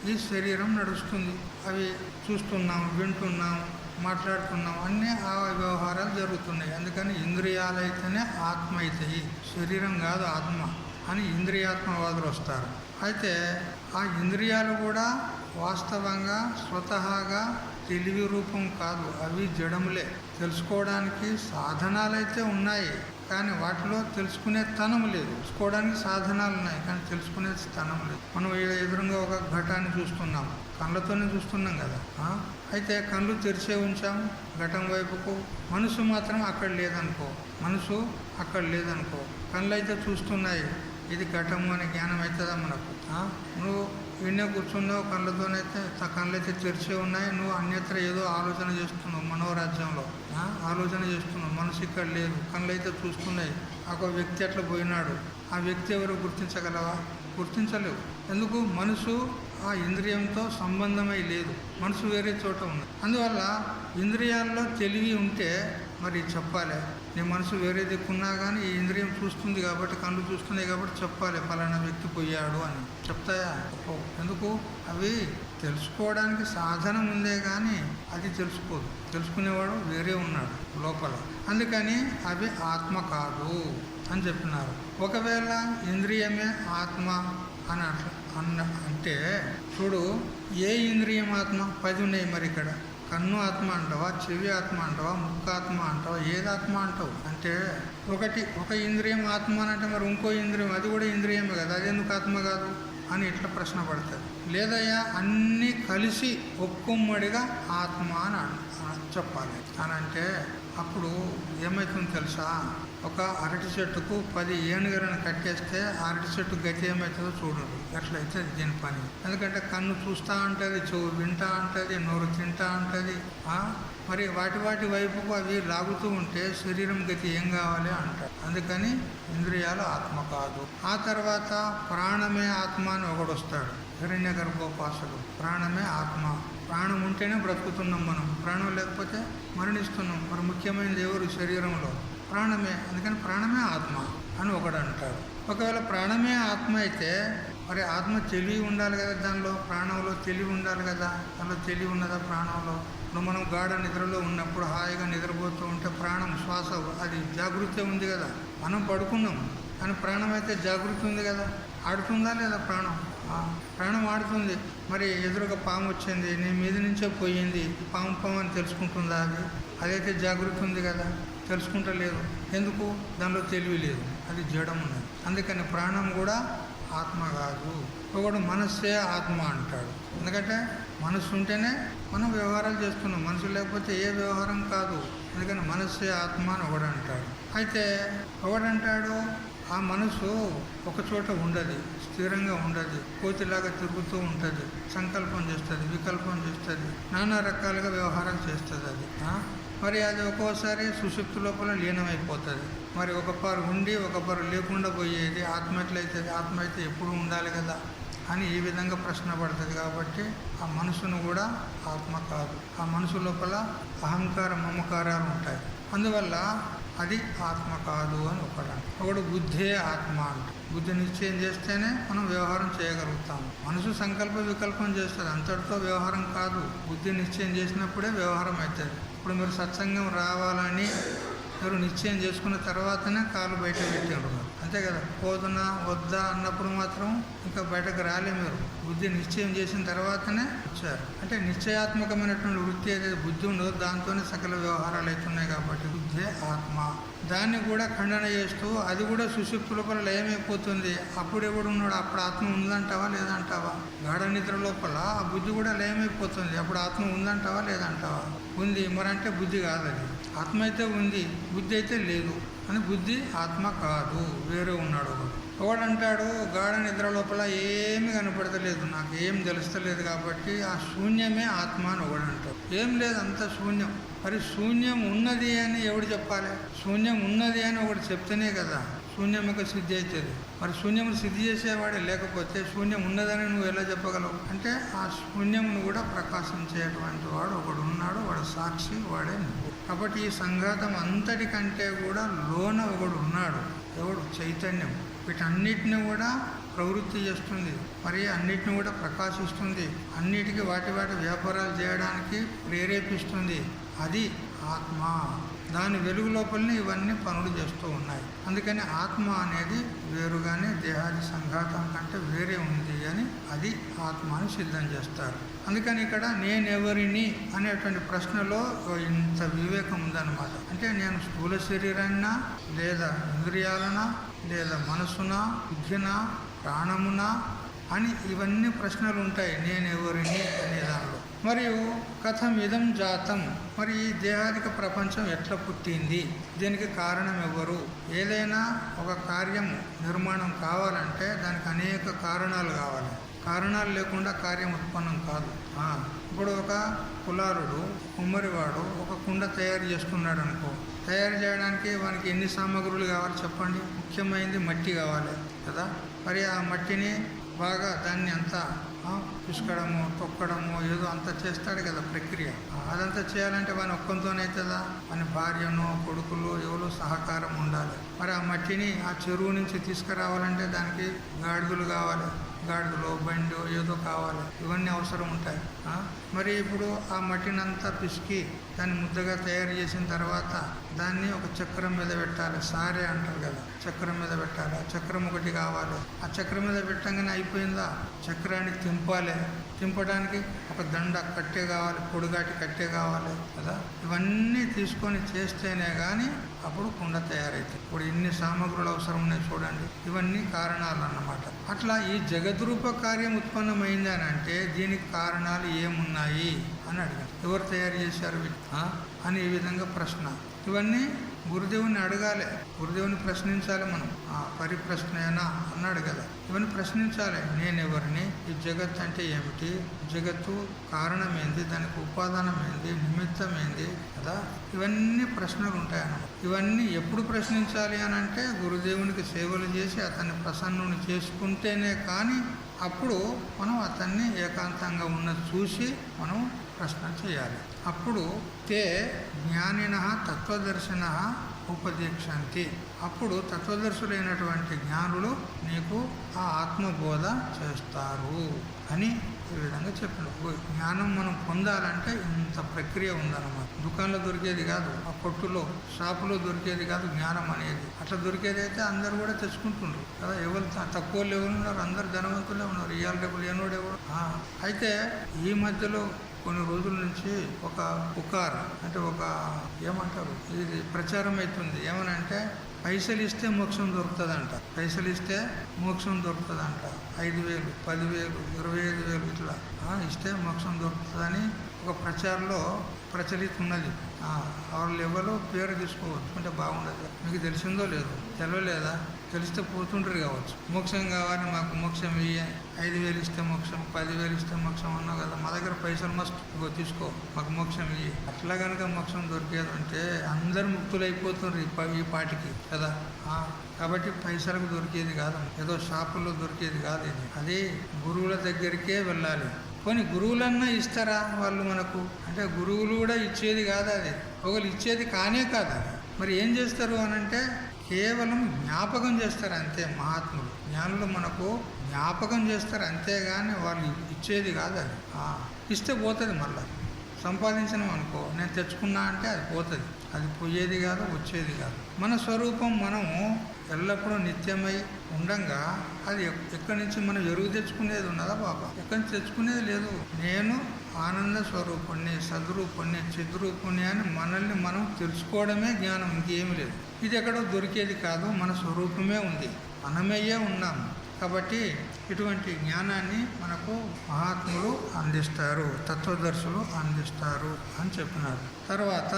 Speaker 1: ఈ శరీరం నడుస్తుంది. అవి చూస్తున్నాం, వింటున్నాం, మాట్లాడుతున్నాం, అన్నీ ఆ వ్యవహారాలు జరుగుతున్నాయి. అందుకని ఇంద్రియాలైతేనే ఆత్మ అవుతాయి, శరీరం కాదు ఆత్మ అని ఇంద్రియాత్మవాదులు వస్తారు. అయితే ఆ ఇంద్రియాలు కూడా వాస్తవంగా స్వతహాగా తెలివి రూపం కాదు, అవి జడములే. తెలుసుకోవడానికి సాధనాలైతే ఉన్నాయి, కానీ వాటిలో తెలుసుకునే తనం లేదు. తెలుసుకోవడానికి సాధనాలు ఉన్నాయి, కానీ తెలుసుకునే స్థానం లేదు. మనం ఎదురుగా ఒక ఘటాన్ని చూస్తున్నాం, కళ్ళతోనే చూస్తున్నాం కదా. అయితే కళ్ళు తెరిచే ఉంచాం ఘటం వైపుకు, మనసు మాత్రం అక్కడ లేదనుకో, మనసు అక్కడ లేదనుకో. కళ్ళు అయితే చూస్తున్నాయి, ఇది ఘటము అనే జ్ఞానం అవుతుందా మనకు? నువ్వు విన్నే కూర్చున్నావు, కళ్ళతోనైతే కళ్ళు అయితే తెరిచే ఉన్నాయి, నువ్వు అన్యత్ర ఏదో ఆలోచన చేస్తున్నావు, మనోరాజ్యంలో ఆలోచన చేస్తున్నావు, మనసు ఇక్కడ లేదు, కళ్ళు అయితే చూస్తున్నాయి. ఒక వ్యక్తి అట్లా పోయినాడు, ఆ వ్యక్తి ఎవరు గుర్తించగలవా? గుర్తించలేవు. ఎందుకు? మనసు ఆ ఇంద్రియంతో సంబంధమై లేదు, మనసు వేరే చోట ఉంది. అందువల్ల ఇంద్రియాల్లో తెలివి ఉంటే మరి చెప్పాలి, నీ మనసు వేరే దిక్కున్నా కానీ ఈ ఇంద్రియం చూస్తుంది కాబట్టి, కళ్ళు చూస్తున్నాయి కాబట్టి చెప్పాలి ఫలానా వ్యక్తి పోయాడు అని. చెప్తాయా? ఎందుకు? అవి తెలుసుకోవడానికి సాధనం ఉందే కానీ అది తెలుసుకోదు, తెలుసుకునేవాడు వేరే ఉన్నాడు లోపల. అందుకని అవి ఆత్మ కాదు అని చెప్పినారు. ఒకవేళ ఇంద్రియమే ఆత్మ అని అంటే చూడు, ఏ ఇంద్రియం ఆత్మ? 10 ఉన్నాయి. మరి ఇక్కడ కన్ను ఆత్మ అంటావా, చెవి ఆత్మ అంటావా, ముక్కు ఆత్మ అంటావా, ఏది ఆత్మ అంటావు? అంటే ఒక ఇంద్రియం ఆత్మ అని అంటే మరి ఇంకో ఇంద్రియం అది కూడా ఇంద్రియమే కదా, అది ఎందుకు ఆత్మ కాదు అని ఇట్లా ప్రశ్న పడుతుంది. లేదయ్యా అన్నీ కలిసి ఒక్కొమ్మడిగా ఆత్మ అని చెప్పాలి అని అంటే అప్పుడు ఏమవుతుందో తెలుసా? ఒక అరటి చెట్టుకు 10 ఏనుగులను కట్టేస్తే అరటి చెట్టు గతి ఏమవుతుందో చూడండి. ఎట్లయితే దీని పని. ఎందుకంటే కన్ను చూస్తూ ఉంటుంది, చెవు వింటా ఉంటుంది, నోరు తింటా ఉంటుంది. మరి వాటి వైపుకు అవి లాగుతూ ఉంటే శరీరం గతి ఏం కావాలి అంటారు. అందుకని ఇంద్రియాలు ఆత్మ కాదు. ఆ తర్వాత ప్రాణమే ఆత్మ అని ఒకడు వస్తాడు, హిరణ్య గర్భోపాసకుడు. ప్రాణమే ఆత్మ, ప్రాణం ఉంటేనే బ్రతుకుతున్నాం మనం, ప్రాణం లేకపోతే మరణిస్తున్నాం. మరి ముఖ్యమైనది ఎవరు శరీరంలో? ప్రాణమే. అందుకని ప్రాణమే ఆత్మ అని ఒకడు అంటాడు. ఒకవేళ ప్రాణమే ఆత్మ అయితే మరి ఆత్మ తెలివి ఉండాలి కదా, దానిలో ప్రాణంలో తెలివి ఉండాలి కదా. దానిలో తెలివి ఉన్నదా ప్రాణంలో? ఇప్పుడు మనం గాఢ నిద్రలో ఉన్నప్పుడు హాయిగా నిద్రపోతూ ఉంటే ప్రాణం శ్వాస అది జాగృతి ఉంది కదా. మనం పడుకున్నాం కానీ ప్రాణం అయితే జాగృతి ఉంది కదా. ఆడుతుందా లేదా ప్రాణం? ప్రాణం ఆడుతుంది. మరి ఎదురుగా పాము వచ్చింది, నీ మీద నుంచే పోయింది, పాము అని తెలుసుకుంటుందా? అదైతే జాగృతి ఉంది కదా, తెలుసుకుంటలేదు. ఎందుకు? దానిలో తెలివి లేదు, అది జడం ఉన్నది. అందుకని ప్రాణం కూడా ఆత్మ కాదు. ఒకడు మనస్సే ఆత్మ అంటాడు. ఎందుకంటే మనస్సు ఉంటేనే మనం వ్యవహారాలు చేస్తున్నాం, మనసు లేకపోతే ఏ వ్యవహారం కాదు. అందుకని మనస్సే ఆత్మ అని ఒకడు అంటాడు. అయితే ఒకడంటాడు ఆ మనసు ఒక చోట ఉండదు, స్థిరంగా ఉండదు, కోతిలాగా తిరుగుతూ ఉంటుంది, సంకల్పం చేస్తుంది, వికల్పం చేస్తుంది, నానా రకాలుగా వ్యవహారం చేస్తుంది అది. మరి అది ఒక్కోసారి సుషుప్తి లోపల లీనమైపోతుంది. మరి ఒక పారు ఉండి ఒక పారు లేకుండా పోయేది ఆత్మ ఎట్లయితుంది? ఆత్మ అయితే ఎప్పుడు ఉండాలి కదా అని ఈ విధంగా ప్రశ్న పడుతుంది. కాబట్టి ఆ మనసును కూడా ఆత్మ కాదు. ఆ మనసు లోపల అహంకార మమకారాలు ఉంటాయి. అందువల్ల అది ఆత్మ కాదు అని ఒకడు బుద్ధే ఆత్మ అంట. బుద్ధి నిశ్చయం చేస్తేనే మనం వ్యవహారం చేయగలుగుతాము. మనసు సంకల్ప వికల్పం చేస్తుంది, అంతటితో వ్యవహారం కాదు. బుద్ధి నిశ్చయం చేసినప్పుడే వ్యవహారం అవుతుంది. ఇప్పుడు మీరు సత్సంగం రావాలని మీరు నిశ్చయం చేసుకున్న తర్వాతనే కాలు బయట పెట్టారు, అంతే కదా. పోదునా వద్దా అన్నప్పుడు మాత్రం ఇంకా బయటకు రాలే. మీరు బుద్ధి నిశ్చయం చేసిన తర్వాతనే వచ్చారు. అంటే నిశ్చయాత్మకమైనటువంటి వృత్తి ఏదైతే బుద్ధి ఉండదో దాంతోనే సకల వ్యవహారాలు అవుతున్నాయి. కాబట్టి బుద్ధే ఆత్మ. దాన్ని కూడా ఖండన చేస్తూ అది కూడా సుషుప్తి లోపల లయమైపోతుంది. అప్పుడు ఎవడున్నాడు? అప్పుడు ఆత్మ ఉందంటావా లేదంటావా? గాఢ నిద్ర లోపల ఆ బుద్ధి కూడా లయమైపోతుంది. అప్పుడు ఆత్మ ఉందంటావా లేదంటావా? ఉంది. మరి అంటే బుద్ధి కాదు, అది ఆత్మ అయితే ఉంది, బుద్ధి అయితే లేదు అని. బుద్ధి ఆత్మ కాదు, వేరే ఉన్నాడు ఒకడు. ఒకడంటాడు గాఢ నిద్ర లోపల ఏమి కనపడతలేదు, నాకు ఏం తెలుస్తలేదు కాబట్టి ఆ శూన్యమే ఆత్మ అని ఒకడంటాడు. ఏం లేదు, అంత శూన్యం. మరి శూన్యం ఉన్నది అని ఎవడు చెప్పాలి? శూన్యం ఉన్నది అని ఒకటి చెప్తేనే కదా శూన్యం యొక్క సిద్ధి అవుతుంది. మరి శూన్యమును సిద్ధి చేసేవాడే లేకపోతే శూన్యం ఉన్నదని నువ్వు ఎలా చెప్పగలవు? అంటే ఆ శూన్యమును కూడా ప్రకాశించేటువంటి వాడు ఒకడు ఉన్నాడు, వాడు సాక్షి, వాడే నువ్వు. కాబట్టి ఈ సంఘాతం అంతటికంటే కూడా లోన ఒకడు ఉన్నాడు. ఎవడు? చైతన్యం. వీటన్నిటిని కూడా ప్రవృత్తి చేస్తుంది, మరి అన్నిటిని కూడా ప్రకాశిస్తుంది, అన్నిటికీ వాటి వ్యాపారాలు చేయడానికి ప్రేరేపిస్తుంది. అది ఆత్మ. దాని వెలుగు లోపలనే ఇవన్నీ పనులు చేస్తూ ఉన్నాయి. అందుకని ఆత్మ అనేది వేరుగానే దేహాది సంఘాతం కంటే వేరే ఉంది అని అది ఆత్మ అని సిద్ధం చేస్తారు. అందుకని ఇక్కడ నేనెవరిని అనేటువంటి ప్రశ్నలో ఇంత వివేకం ఉందన్నమాట. అంటే నేను స్థూల శరీరాన్నా, లేదా ఇంద్రియాలనా, లేదా మనసునా, బుద్ధినా, ప్రాణమునా అని ఇవన్నీ ప్రశ్నలు ఉంటాయి నేనెవరిని అనే దానిలో. మరియు కథం ఇదం జాతం, మరి ఈ దేహాదిక ప్రపంచం ఎట్లా పుట్టింది, దీనికి కారణం ఎవరు? ఏదైనా ఒక కార్యం నిర్మాణం కావాలంటే దానికి అనేక కారణాలు కావాలి. కారణాలు లేకుండా కార్యం ఉత్పన్నం కాదు. ఇప్పుడు ఒక కులారుడు, కుమ్మరివాడు ఒక కుండ తయారు చేస్తున్నాడు అనుకో, తయారు చేయడానికి వానికి ఎన్ని సామగ్రులు కావాలి చెప్పండి? ముఖ్యమైనది మట్టి కావాలి కదా. మరి ఆ మట్టిని బాగా దాన్ని అంతా పిసుకడము, తొక్కడము, ఏదో అంతా చేస్తాడు కదా ప్రక్రియ. అదంతా చేయాలంటే వాని ఒక్కంతోనవుతుందా? వాని భార్యను, కొడుకులు, ఎవరు సహకారం ఉండాలి. మరి ఆ మట్టిని ఆ చెరువు నుంచి తీసుకురావాలంటే దానికి గాడిదలు కావాలి, గాడిదలు, బండి ఏదో కావాలి, ఇవన్నీ అవసరం ఉంటాయి. మరి ఇప్పుడు ఆ మట్టిని అంతా పిసికి దాన్ని ముద్దగా తయారు చేసిన తర్వాత దాన్ని ఒక చక్రం మీద పెట్టాలి. సారే అంటారు కదా, చక్రం మీద పెట్టాలి. ఆ చక్రం ఒకటి కావాలి. ఆ చక్రం మీద పెట్టంగానే అయిపోయిందా? చక్రాన్ని తింపాలి. తింపడానికి ఒక దండ కట్టె కావాలి, పొడుగాటి కట్టె కావాలి కదా. ఇవన్నీ తీసుకొని చేస్తేనే కానీ అప్పుడు కుండ తయారైతుంది. ఇప్పుడు ఎన్ని సామగ్రులు అవసరం ఉన్నాయి చూడండి. ఇవన్నీ కారణాలు అన్నమాట. అట్లా ఈ జగద్రూప కార్యం ఉత్పన్నమైంది అని అంటే దీనికి కారణాలు ఏమున్నాయి అని అడిగారు. ఎవరు తయారు చేశారు అని ఈ విధంగా ప్రశ్న. ఇవన్నీ గురుదేవుని అడగాలి, గురుదేవుని ప్రశ్నించాలి. మనం పరిప్రశ్నేనా అన్నాడు కదా, ఇవన్నీ ప్రశ్నించాలి. నేనెవరిని, ఈ జగత్ అంటే ఏమిటి, జగత్తు కారణం ఏంది, దానికి ఉపాదానం ఏంది, నిమిత్తం ఏంది కదా. ఇవన్నీ ప్రశ్నలు ఉంటాయన్నమాట. ఇవన్నీ ఎప్పుడు ప్రశ్నించాలి అని అంటే గురుదేవునికి సేవలు చేసి అతన్ని ప్రసన్నుని చేసుకుంటేనే కానీ అప్పుడు మనం అతన్ని ఏకాంతంగా ఉన్నది చూసి మనం ప్రశ్న చేయాలి. అప్పుడు తే జ్ఞానిన తత్వదర్శిన ఉపదేశంతి, అప్పుడు తత్వదర్శులైనటువంటి జ్ఞానులు నీకు ఆ ఆత్మబోధ చేస్తారు అని ఈ విధంగా చెప్పిన. జ్ఞానం మనం పొందాలంటే ఇంత ప్రక్రియ ఉందన్నమాట. దుకాణంలో దొరికేది కాదు, ఆ కొట్టులో షాపులో దొరికేది కాదు జ్ఞానం అనేది. అట్లా దొరికేది అయితే అందరు కూడా తెచ్చుకుంటుండ్రు కదా. ఎవరు తక్కువ లెవెల్ ఉన్నారు, అందరు ధనవంతులే ఉన్నారు. ఇవాళ రేపు లేనోడు ఎవరు. అయితే ఈ మధ్యలో కొన్ని రోజుల నుంచి ఒక పుకార్ అంటే ఒక ఏమంటారు ఇది ప్రచారం అవుతుంది. ఏమనంటే పైసలు ఇస్తే మోక్షం దొరుకుతుందంట, పైసలు ఇస్తే మోక్షం దొరుకుతుందంట. 5,000, 10,000, 25,000 ఇట్లా ఇస్తే మోక్షం దొరుకుతుందని ఒక ప్రచారంలో ప్రచలితున్నది. వాళ్ళు ఎవరో పేరు తీసుకోవచ్చు అంటే బాగుండదు. మీకు తెలిసిందో లేదో, తెలవలేదా? తెలిస్తే పోతుంటారు కావచ్చు. మోక్షం కావాలి, మాకు మోక్షం ఇయ్య, 5,000 ఇస్తే మోక్షం, 10,000 ఇస్తే మోక్షం అన్నావు కదా, మా దగ్గర పైసలు మస్తు ఇగో తీసుకో, మాకు మోక్షం ఇయ్యి. అట్లా కనుక మోక్షం దొరికేదంటే అందరు ముక్తులు అయిపోతున్నారు ఈ పాటికి కదా. కాబట్టి పైసలకు దొరికేది కాదు, ఏదో షాపుల్లో దొరికేది కాదు ఇది. అది గురువుల దగ్గరికే వెళ్ళాలి. కొన్ని గురువులన్నా ఇస్తారా వాళ్ళు మనకు అంటే గురువులు కూడా ఇచ్చేది కాదు, అది ఒకళ్ళు ఇచ్చేది కానే కాదు. మరి ఏం చేస్తారు అనంటే కేవలం జ్ఞాపకం చేస్తారు అంతే. మహాత్ములు జ్ఞానులు మనకు జ్ఞాపకం చేస్తారు అంతేగాని వాళ్ళు ఇచ్చేది కాదు. అది ఇస్తే పోతుంది. మళ్ళీ సంపాదించడం అనుకో, నేను తెచ్చుకున్నా అంటే అది పోతుంది, అది పోయేది కాదు, వచ్చేది కాదు. మన స్వరూపం మనము ఎల్లప్పుడూ నిత్యమై ఉండంగా అది ఎక్కడి నుంచి మనం ఎరుగు తెచ్చుకునేది ఉన్నదా బాబా? ఎక్కడి నుంచి తెచ్చుకునేది లేదు. నేను ఆనంద స్వరూపుణ్ణి, సద్రూపుణ్ణి, చిద్రూపుణ్ణి అని మనల్ని మనం తెలుసుకోవడమే జ్ఞానం, ఇంకేమీ లేదు. ఇది ఎక్కడో దొరికేది కాదు, మన స్వరూపమే ఉంది, మనమయ్యే ఉన్నాము. కాబట్టి ఇటువంటి జ్ఞానాన్ని మనకు మహాత్ములు అందిస్తారు, తత్వదర్శులు అందిస్తారు అని చెప్పినారు. తర్వాత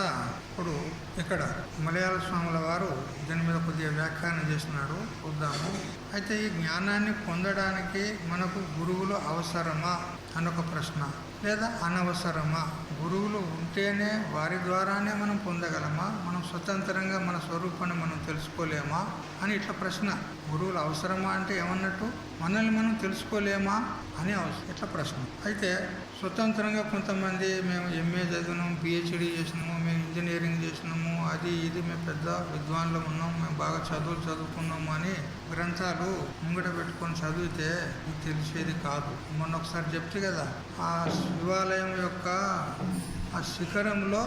Speaker 1: ఇప్పుడు ఇక్కడ మలయాళ స్వాముల వారు దీని మీద కొద్దిగా వ్యాఖ్యానం చేసినాడు, చూద్దాము. అయితే ఈ జ్ఞానాన్ని పొందడానికి మనకు గురువులు అవసరమా అనొక ప్రశ్న, లేదా అనవసరమా? గురువులు ఉంటేనే వారి ద్వారానే మనం పొందగలమా? మనం స్వతంత్రంగా మన స్వరూపాన్ని మనం తెలుసుకోలేమా అని ఇట్లా ప్రశ్న. గురువులు అవసరమా అంటే ఏమన్నట్టు, మనల్ని మనం తెలుసుకోలేమా అని ఇట్లా ప్రశ్న. అయితే స్వతంత్రంగా కొంతమంది మేము ఎంఏ చదివినాము, పిహెచ్డి చేసినాము, మేము ఇంజనీరింగ్ చేసినాము, అది ఇది మేము పెద్ద విద్వాన్లు ఉన్నాం, మేము బాగా చదువుకున్నాము అని గ్రంథాలు ముంగట పెట్టుకొని చదివితే ఇది తెలిసేది కాదు. మొన్న ఒకసారి చెప్తే కదా, ఆ శివాలయం యొక్క ఆ శిఖరంలో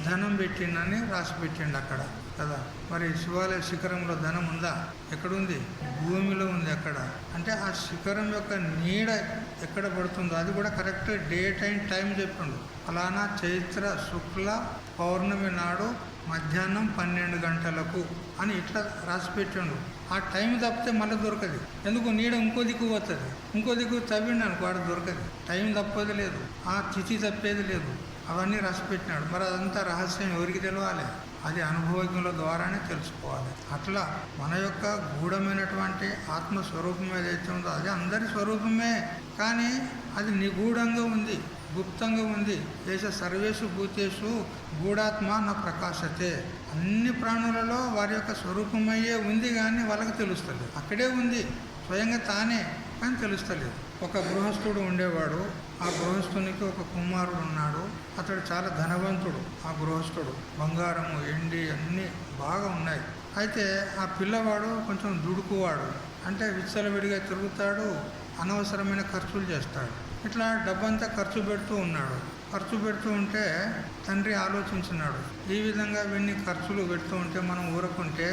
Speaker 1: ధనం పెట్టిండని రాసి పెట్టిండు అక్కడ కదా. మరి శివాలయ శిఖరంలో ధనం ఉందా? ఎక్కడుంది? భూమిలో ఉంది. అక్కడ అంటే ఆ శిఖరం యొక్క నీడ ఎక్కడ పడుతుందో అది కూడా కరెక్ట్ డేట్ అండ్ టైం చెప్పిండు. అలానా చైత్ర శుక్ల పౌర్ణమి నాడు మధ్యాహ్నం 12 గంటలకు అని ఇట్లా రాసి పెట్టిండు. ఆ టైం తప్పితే మళ్ళీ దొరకదు. ఎందుకు? నీడ ఇంకో దిక్కు పోతుంది, ఇంకో దిక్కు తవ్విండు అనుకో వాడు దొరకదు. టైం తప్పేది లేదు, ఆ తిథి తప్పేది లేదు, అవన్నీ రాసి పెట్టినాడు. మరి అదంతా రహస్యం ఎవరికి తెలవాలి? అది అనుభవజ్ఞుల ద్వారానే తెలుసుకోవాలి. అట్లా మన యొక్క గూఢమైనటువంటి ఆత్మస్వరూపం ఏదైతే ఉందో అది అందరి స్వరూపమే, కానీ అది నిగూఢంగా ఉంది, గుప్తంగా ఉంది. దేశ సర్వేషు భూతేషు గూఢాత్మ నా ప్రకాశతే. అన్ని ప్రాణులలో వారి యొక్క స్వరూపమయ్యే ఉంది, కానీ వాళ్ళకి తెలుస్తలేదు. అక్కడే ఉంది స్వయంగా తానే, కానీ తెలుస్తలేదు. ఒక గృహస్థుడు ఉండేవాడు. ఆ గృహస్థునికి ఒక కుమారుడు ఉన్నాడు. అతడు చాలా ధనవంతుడు. ఆ గృహస్థుడు బంగారము, ఎండి అన్నీ బాగా ఉన్నాయి. అయితే ఆ పిల్లవాడు కొంచెం దుడుకువాడు. అంటే విచ్చలవిడిగా తిరుగుతాడు, అనవసరమైన ఖర్చులు చేస్తాడు. ఇట్లా డబ్బంతా ఖర్చు పెడుతూ ఉన్నాడు. ఖర్చు పెడుతూ ఉంటే తండ్రి ఆలోచించినాడు, ఈ విధంగా వీడిని ఖర్చులు పెడుతూ ఉంటే మనం ఊరుకుంటే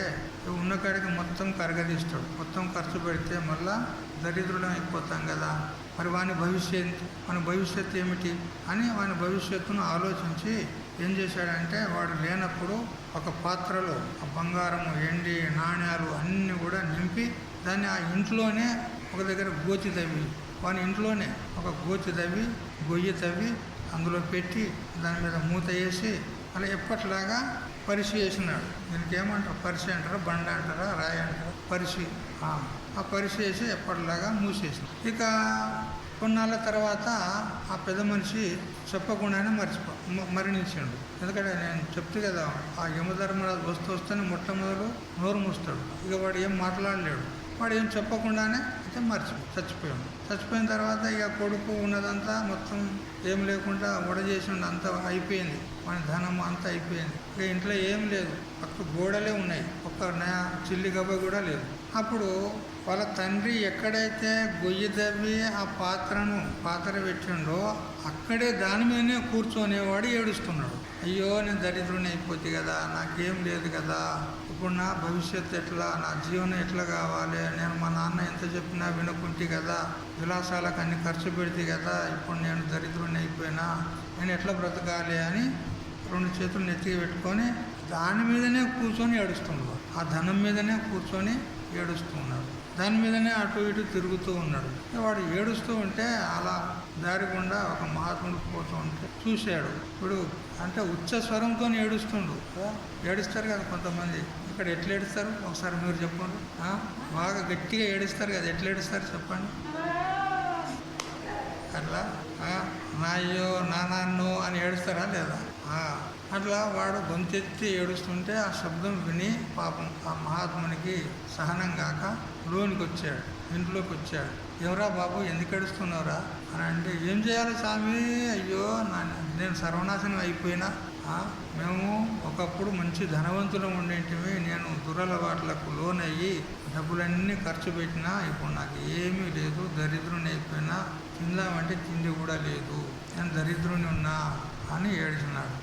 Speaker 1: ఉన్న కాడికి మొత్తం కరగదీస్తాడు. మొత్తం ఖర్చు పెడితే మళ్ళా దరిద్రులం అయిపోతాం కదా. మరి వాని భవిష్యత్తు ఏమిటి అని వాని భవిష్యత్తును ఆలోచించి ఏం చేశాడంటే, వాడు లేనప్పుడు ఒక పాత్రలో ఆ బంగారము, ఎండి, నాణ్యాలు అన్నీ కూడా నింపి దాన్ని ఆ ఇంట్లోనే ఒక దగ్గర గోచి తవ్వి, వాని ఇంట్లోనే ఒక గోచి తవ్వి, గొయ్యి తవ్వి అందులో పెట్టి దాని మీద మూత వేసి అలా ఎప్పట్లాగా పరిశి వేసినాడు. దీనికి ఏమంటారు? పరిశి అంటారా, బండ అంటారా, రాయి అంటారా? పరిశి. ఆ పరిశి వేసి ఎప్పటిలాగా మూసేసి, ఇక కొన్నాళ్ళ తర్వాత ఆ పెద్ద మనిషి చెప్పకుండానే మరణించాడు. ఎందుకంటే నేను చెప్తే కదా, ఆ యమధర్మరాజు వస్తూనే మొట్టమొదలు నోరు మూస్తాడు. ఇక వాడు ఏం మాట్లాడలేడు. వాడు ఏం చెప్పకుండానే అయితే చచ్చిపోయాడు. చచ్చిపోయిన తర్వాత ఇక కొడుకు ఉన్నదంతా మొత్తం ఏం లేకుండా చేసిండు, అంతా అయిపోయింది. వాడి ధనం అంతా అయిపోయింది. ఇక ఇంట్లో ఏం లేదు, పక్క గోడలే ఉన్నాయి, ఒక్క చిల్లి గబ్బ కూడా లేదు. అప్పుడు వాళ్ళ తండ్రి ఎక్కడైతే గొయ్యి తవ్వి ఆ పాత్ర పెట్టిండో అక్కడే దాని మీదనే కూర్చొనేవాడు ఏడుస్తున్నాడు. అయ్యో నేను దరిద్రుని అయిపోతే కదా, నాకేం లేదు కదా, ఇప్పుడు నా భవిష్యత్తు ఎట్లా, నా జీవనం ఎట్లా కావాలి, నేను మా నాన్న ఎంత చెప్పినా వినుకుంటే కదా, విలాసాలకు అన్ని ఖర్చు పెడితే కదా, ఇప్పుడు నేను దరిద్రుని అయిపోయినా, నేను ఎట్లా బ్రతకాలి అని 2 చేతులు నెత్తికి పెట్టుకొని దాని మీదనే కూర్చొని ఏడుస్తున్నాడు. ఆ ధనం మీదనే కూర్చొని ఏడుస్తున్నాడు. దాని మీదనే అటు ఇటు తిరుగుతూ ఉన్నాడు. వాడు ఏడుస్తూ ఉంటే అలా దారి గుండా ఒక మహాత్ముడు పోతూ ఉంటే చూశాడు. ఇప్పుడు అంటే ఉచ్చ స్వరంతో ఏడుస్తుండు. ఏడుస్తారు కదా కొంతమంది. ఇక్కడ ఎట్లా ఏడుస్తారు ఒకసారి మీరు చెప్పండి. బాగా గట్టిగా ఏడుస్తారు కదా, ఎట్లా ఏడుస్తారు చెప్పండి. అట్లా నాయ్యో నాన్నో అని ఏడుస్తారా లేదా? అట్లా వాడు గొంతెత్తి ఏడుస్తుంటే ఆ శబ్దం విని పాపం ఆ మహాత్మునికి సహనం కాక లోనికి వచ్చాడు, ఇంట్లోకి వచ్చాడు. ఎవరా బాబు ఎందుకు ఏడుస్తున్నావురా అని అంటే, ఏం చేయాలి స్వామి, అయ్యో నేను సర్వనాశనం అయిపోయినా, మేము ఒకప్పుడు మంచి ధనవంతులం ఉండేటివి, నేను దురలవాట్లకు లోనయ్యి డబ్బులన్నీ ఖర్చు పెట్టినా ఇప్పుడు నాకు ఏమీ లేదు, దరిద్రుని అయిపోయినా, తిందామంటే తిండి కూడా లేదు, నేను దరిద్రుని ఉన్నా అని ఏడిచినాడు.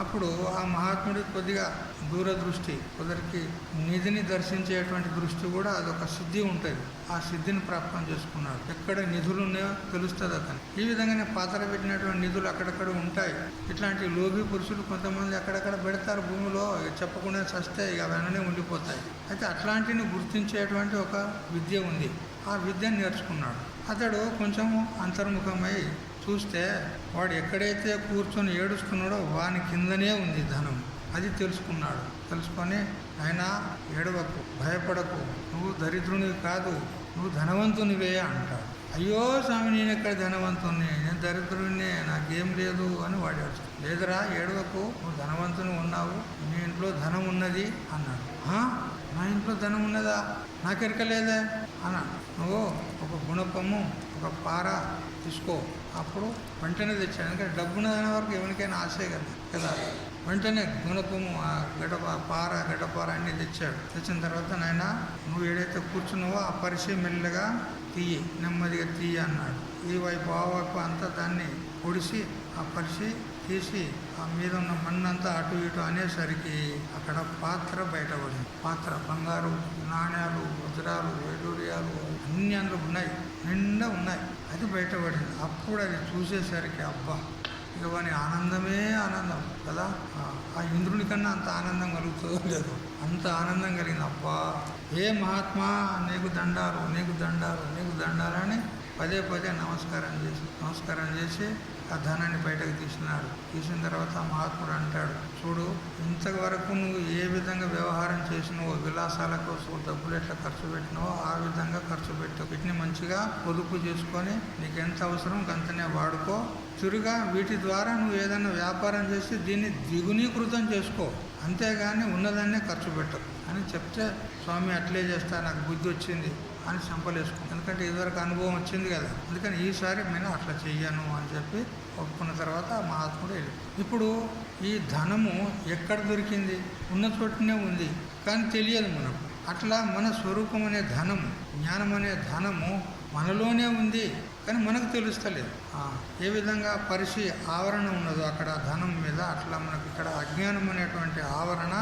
Speaker 1: అప్పుడు ఆ మహాత్ముడికి కొద్దిగా దూరదృష్టి, కొందరికి నిధిని దర్శించేటువంటి దృష్టి కూడా అదొక సిద్ధి ఉంటుంది. ఆ సిద్ధిని ప్రాప్తం చేసుకున్నాడు. ఎక్కడ నిధులు ఉన్నాయో తెలుస్తుంది అతను. ఈ విధంగానే పాత్ర పెట్టినటువంటి నిధులు అక్కడక్కడ ఉంటాయి. ఇట్లాంటి లోభి పురుషులు కొంతమంది అక్కడక్కడ పెడతారు భూమిలో, చెప్పకుండా చస్తే ఇక అవన్నీ ఉండిపోతాయి. అయితే అట్లాంటిని గుర్తించేటువంటి ఒక విద్య ఉంది. ఆ ఆ విద్యను నేర్చుకున్నాడు. అతడు కొంచెం అంతర్ముఖమై చూస్తే వాడు ఎక్కడైతే కూర్చొని ఏడుస్తున్నాడో వాని కిందనే ఉంది ధనం. అది తెలుసుకున్నాడు. తెలుసుకొని ఆయన ఏడవకు, భయపడకు, నువ్వు దరిద్రునివి కాదు, నువ్వు ధనవంతునివే అంటాడు. అయ్యో స్వామి, నేను ఎక్కడ ధనవంతుని, నేను దరిద్రుడినే, నాకేం లేదు అని వాడు ఏడుస్తాడు. లేదురా ఏడవకు, నువ్వు ధనవంతుని ఉన్నావు, నీ ఇంట్లో ధనం ఉన్నది అన్నాడు. నా ఇంట్లో ధనం ఉన్నదా, నాకెరకలేదే అన్నాడు. నువ్వు ఒక గుణపము, ఒక పార తీసుకో. అప్పుడు వెంటనే తెచ్చాడు. ఎందుకంటే డబ్బున్నదనే వరకు ఎవరికైనా ఆశే కదా. వెంటనే గుణపము, ఆ పార గడ్డపార అన్నీ తెచ్చాడు. తెచ్చిన తర్వాత నాయన నువ్వు ఏదైతే కూర్చున్నావో ఆ పరిచయ మెల్లగా తీయి, నెమ్మదిగా తీయి అన్నాడు. ఈ వైపు ఆ వైపు అంతా దాన్ని పొడిసి ఆ పరిచి తీసి ఆ మీద ఉన్న మన్నంతా అటు ఇటు అనేసరికి అక్కడ పాత్ర బయటపడింది. పాత్ర బంగారు నాణ్యాలు, వజ్రాలు, వైడూర్యాలు అన్నీ అందులో ఉన్నాయి, నిండా ఉన్నాయి. అది బయటపడింది. అప్పుడు అది చూసేసరికి అబ్బా, ఇక వాని ఆనందమే ఆనందం కదా. ఆ ఇంద్రుని కన్నా అంత ఆనందం కలుగుతుందో లేదు, అంత ఆనందం కలిగింది. అబ్బా, ఏ మహాత్మా నీకు దండాలు, నీకు దండాలు, నీకు దండాలు అని పదే పదే నమస్కారం చేసి ఆ ధనాన్ని బయటకు తీసినాడు. తీసిన తర్వాత ఆ మహాత్ముడు అంటాడు, చూడు, ఇంతవరకు నువ్వు ఏ విధంగా వ్యవహారం చేసినావో, విలాసాల కోసం డబ్బులు ఎట్లా ఖర్చు పెట్టినావో ఆ విధంగా ఖర్చు పెట్టు. వీటిని మంచిగా పొదుపు చేసుకొని నీకు ఎంత అవసరం అంతనే వాడుకో. చురుగా వీటి ద్వారా నువ్వు ఏదైనా వ్యాపారం చేసి దీన్ని ద్విగుణీకృతం చేసుకో, అంతేగాని ఉన్నదాన్నే ఖర్చు పెట్టకు అని చెప్తే, స్వామి అట్లే చేస్తా, నాకు బుద్ధి వచ్చింది అని సంపలేసుకో. ఎందుకంటే ఇదివరకు అనుభవం వచ్చింది కదా, అందుకని ఈసారి నేను అట్లా చెయ్యను అని చెప్పి ఒప్పుకున్న తర్వాత మహాత్ముడు వెళ్ళి. ఇప్పుడు ఈ ధనము ఎక్కడ దొరికింది? ఉన్న చోటనే ఉంది, కానీ తెలియదు మనకు. అట్లా మన స్వరూపం అనే ధనము, జ్ఞానం అనే ధనము మనలోనే ఉంది, కానీ మనకు తెలుస్తలేదు. ఏ విధంగా పరిచి ఆవరణ ఉన్నదో అక్కడ ధనం మీద, అట్లా మనకు ఇక్కడ అజ్ఞానం అనేటువంటి ఆవరణ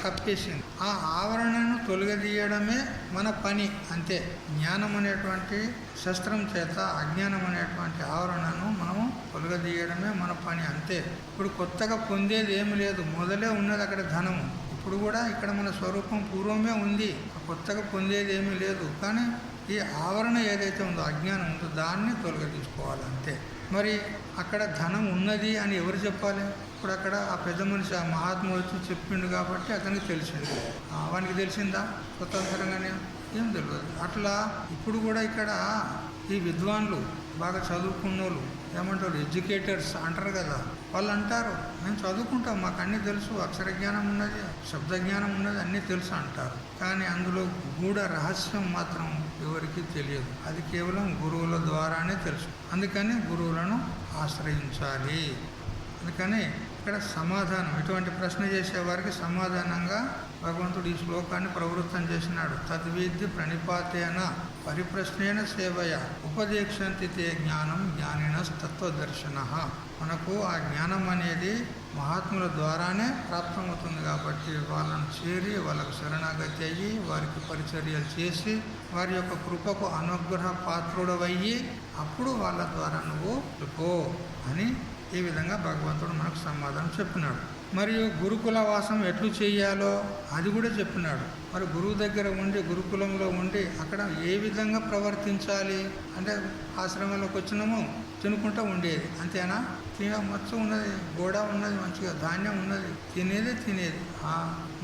Speaker 1: కప్పేసింది. ఆ ఆవరణను తొలగదీయడమే మన పని, అంతే. జ్ఞానం అనేటువంటి శస్త్రం చేత అజ్ఞానం అనేటువంటి ఆవరణను మనము తొలగదీయడమే మన పని, అంతే. ఇప్పుడు కొత్తగా పొందేది ఏమి లేదు, మొదలే ఉన్నది అక్కడ ధనము. ఇప్పుడు కూడా ఇక్కడ మన స్వరూపం పూర్వమే ఉంది, కొత్తగా పొందేది ఏమీ లేదు. కానీ ఈ ఆవరణ ఏదైతే ఉందో, అజ్ఞానం ఉందో, దాన్ని తొలగించుకోవాలి, అంతే. మరి అక్కడ ధనం ఉన్నది అని ఎవరు చెప్పాలి? ఇప్పుడు అక్కడ ఆ పెద్ద మనిషి, ఆ మహాత్ముడు వచ్చి చెప్పిండు కాబట్టి అతనికి తెలిసింది. వానికి తెలిసిందా స్వతంత్రంగానే? ఏం తెలియదు. అట్లా ఇప్పుడు కూడా ఇక్కడ ఈ విద్వాన్లు, బాగా చదువుకున్న వాళ్ళు ఏమంటారు, ఎడ్యుకేటర్స్ అంటారు కదా, వాళ్ళు అంటారు, మేము చదువుకుంటాం, మాకు అన్నీ తెలుసు, అక్షర జ్ఞానం ఉన్నది, శబ్ద జ్ఞానం ఉన్నది, అన్నీ తెలుసు అంటారు. కానీ అందులో గూఢ రహస్యం మాత్రం ఎవరికి తెలియదు. అది కేవలం గురువుల ద్వారానే తెలుసు. అందుకని గురువులను ఆశ్రయించాలి. అందుకని ఇక్కడ సమాధానం, ఇటువంటి ప్రశ్న చేసేవారికి సమాధానంగా భగవంతుడు ఈ శ్లోకాన్ని ప్రవృత్తం చేసినాడు. తద్విద్య ప్రణిపాతేన పరిప్రశ్నేన సేవయ ఉపదేక్షంతి తే జ్ఞానం జ్ఞానిన తత్వదర్శన. మనకు ఆ జ్ఞానం అనేది మహాత్ముల ద్వారానే ప్రాప్తమవుతుంది కాబట్టి వాళ్ళను చేరి వాళ్ళకు శరణాగతి అయ్యి వారికి పరిచర్యలు చేసి వారి యొక్క కృపకు అనుగ్రహ పాత్రుడవయ్యి అప్పుడు వాళ్ళ ద్వారా నువ్వు చెప్పు అని ఈ విధంగా భగవంతుడు మనకు సమాధానం చెప్పినాడు. మరియు గురుకుల వాసం ఎట్లు చేయాలో అది కూడా చెప్పినాడు. మరి గురువు దగ్గర ఉండి, గురుకులంలో ఉండి అక్కడ ఏ విధంగా ప్రవర్తించాలి అంటే, ఆశ్రమంలోకి వచ్చినాము తినుకుంటూ ఉండేది, అంతేనా? మచ్చ ఉన్నది, గోడ ఉన్నది, మంచిగా ధాన్యం ఉన్నది, తినేది,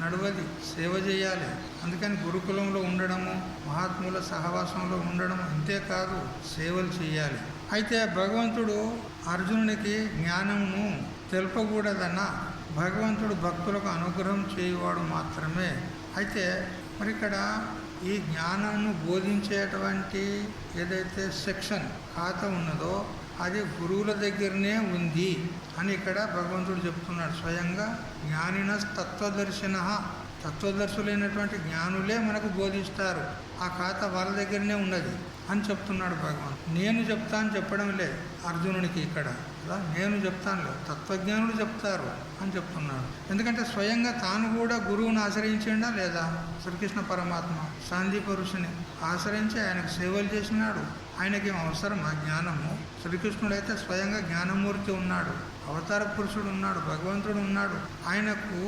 Speaker 1: నడవది, సేవ చేయాలి. అందుకని గురుకులంలో ఉండడము, మహాత్ముల సహవాసంలో ఉండడము, ఇంతేకాదు సేవలు చేయాలి. అయితే భగవంతుడు అర్జునునికి జ్ఞానమును తెలుపకూడదన్న, భగవంతుడు భక్తులకు అనుగ్రహం చేయవాడు మాత్రమే. అయితే మరి ఇక్కడ ఈ జ్ఞానాన్ని బోధించేటువంటి ఏదైతే సెక్షన్ ఖాతా ఉన్నదో అది గురువుల దగ్గరనే ఉంది అని ఇక్కడ భగవంతుడు చెప్తున్నాడు. స్వయంగా జ్ఞానిన తత్వదర్శన, తత్వదర్శులైనటువంటి జ్ఞానులే మనకు బోధిస్తారు, ఆ ఖాతా వాళ్ళ దగ్గరనే ఉన్నది అని చెప్తున్నాడు భగవంతుడు. నేను చెప్తాను చెప్పడం లేదు అర్జునునికి ఇక్కడ, నేను చెప్తాను లేదు, తత్వజ్ఞానులు చెప్తారు అని చెప్తున్నాడు. ఎందుకంటే స్వయంగా తాను కూడా గురువుని ఆశ్రయించిండా లేదా? శ్రీకృష్ణ పరమాత్మ సాందీప ఋషిని ఆశ్రయించి ఆయనకు సేవలు చేసినాడు. ఆయనకేం అవసరం ఆ జ్ఞానము? శ్రీకృష్ణుడైతే స్వయంగా జ్ఞానమూర్తి ఉన్నాడు, అవతార పురుషుడు ఉన్నాడు, భగవంతుడు ఉన్నాడు. ఆయనకు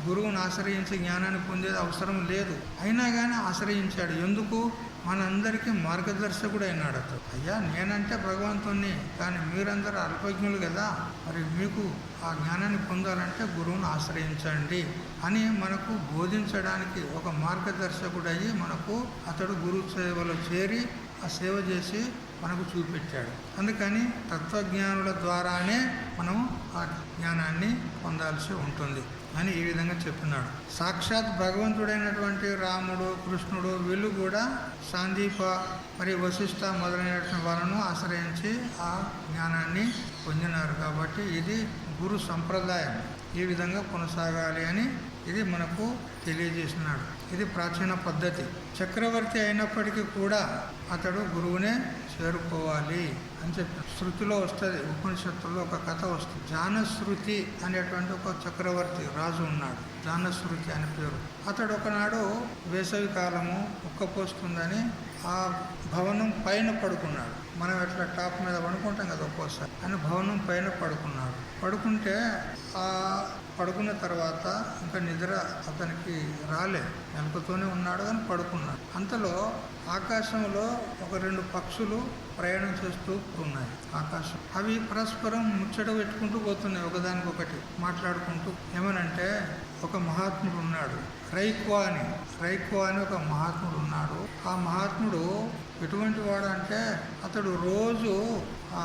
Speaker 1: గురువుని ఆశ్రయించి జ్ఞానాన్ని పొందేది అవసరం లేదు, అయినా కానీ ఆశ్రయించాడు. ఎందుకు? మనందరికీ మార్గదర్శకుడు అయినాడు అతడు. అయ్యా నేనంటే భగవంతుణ్ణి, కానీ మీరందరూ అల్పజ్ఞులు కదా, మరి మీకు ఆ జ్ఞానాన్ని పొందాలంటే గురువును ఆశ్రయించండి అని మనకు బోధించడానికి ఒక మార్గదర్శకుడయ్యి మనకు అతడు గురువు సేవలో చేరి ఆ సేవ చేసి మనకు చూపెట్టాడు. అందుకని తత్వజ్ఞానుల ద్వారానే మనం ఆ జ్ఞానాన్ని పొందాల్సి ఉంటుంది అని ఈ విధంగా చెప్పినాడు. సాక్షాత్ భగవంతుడైనటువంటి రాముడు, కృష్ణుడు వీళ్ళు కూడా సాందీప మరియు వశిష్ఠ మొదలైనటువంటి వాళ్ళను ఆశ్రయించి ఆ జ్ఞానాన్ని పొందినారు. కాబట్టి ఇది గురు సంప్రదాయం, ఈ విధంగా కొనసాగాలి అని ఇది మనకు తెలియజేసినాడు. ఇది ప్రాచీన పద్ధతి. చక్రవర్తి అయినప్పటికీ కూడా అతడు గురువునే చేరుకోవాలి అని చెప్పి శృతిలో వస్తుంది. ఉపనిషత్తుల్లో ఒక కథ వస్తుంది. జానశ్రుతి అనేటువంటి ఒక చక్రవర్తి రాజు ఉన్నాడు. జానశ్రుతి అని పేరు. అతడు ఒకనాడు వేసవి కాలము ఉక్కపోస్తుందని ఆ భవనం పైన పడుకున్నాడు. మనం ఎట్లా టాప్ మీద పడుకుంటాం కదా ఒక్కోసారి, అని భవనం పైన పడుకున్నాడు. పడుకుంటే ఆ పడుకున్న తర్వాత ఇంకా నిద్ర అతనికి రాలే, మెలకుతోనే ఉన్నాడు కానీ పడుకున్నాడు. అంతలో ఆకాశంలో ఒక 2 పక్షులు ప్రయాణం చేస్తూ ఉన్నాయి. ఆకాశం అవి పరస్పరం ముచ్చట పెట్టుకుంటూ పోతున్నాయి, ఒకదానికొకటి మాట్లాడుకుంటూ. ఏమనంటే ఒక మహాత్ముడు ఉన్నాడు, రైక్వా అని ఒక మహాత్ముడు ఉన్నాడు. ఆ మహాత్ముడు ఎటువంటి వాడు అంటే అతడు రోజు ఆ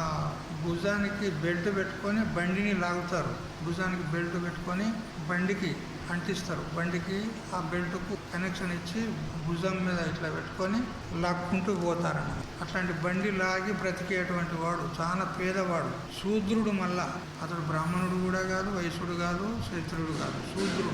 Speaker 1: భుజానికి బెల్ట్ పెట్టుకొని బండిని లాగుతారు. భుజానికి బెల్ట్ పెట్టుకొని బండికి అంటిస్తారు. బండికి ఆ బెల్ట్కు కనెక్షన్ ఇచ్చి భుజం మీద ఇట్లా పెట్టుకొని లాక్కుంటూ పోతారన్నమాట. అట్లాంటి బండి లాగి బ్రతికేటువంటి వాడు, చాలా పేదవాడు, శూద్రుడు. మళ్ళా అతడు బ్రాహ్మణుడు కూడా కాదు, వైశ్యుడు కాదు, క్షత్రుడు కాదు, శూద్రుడు.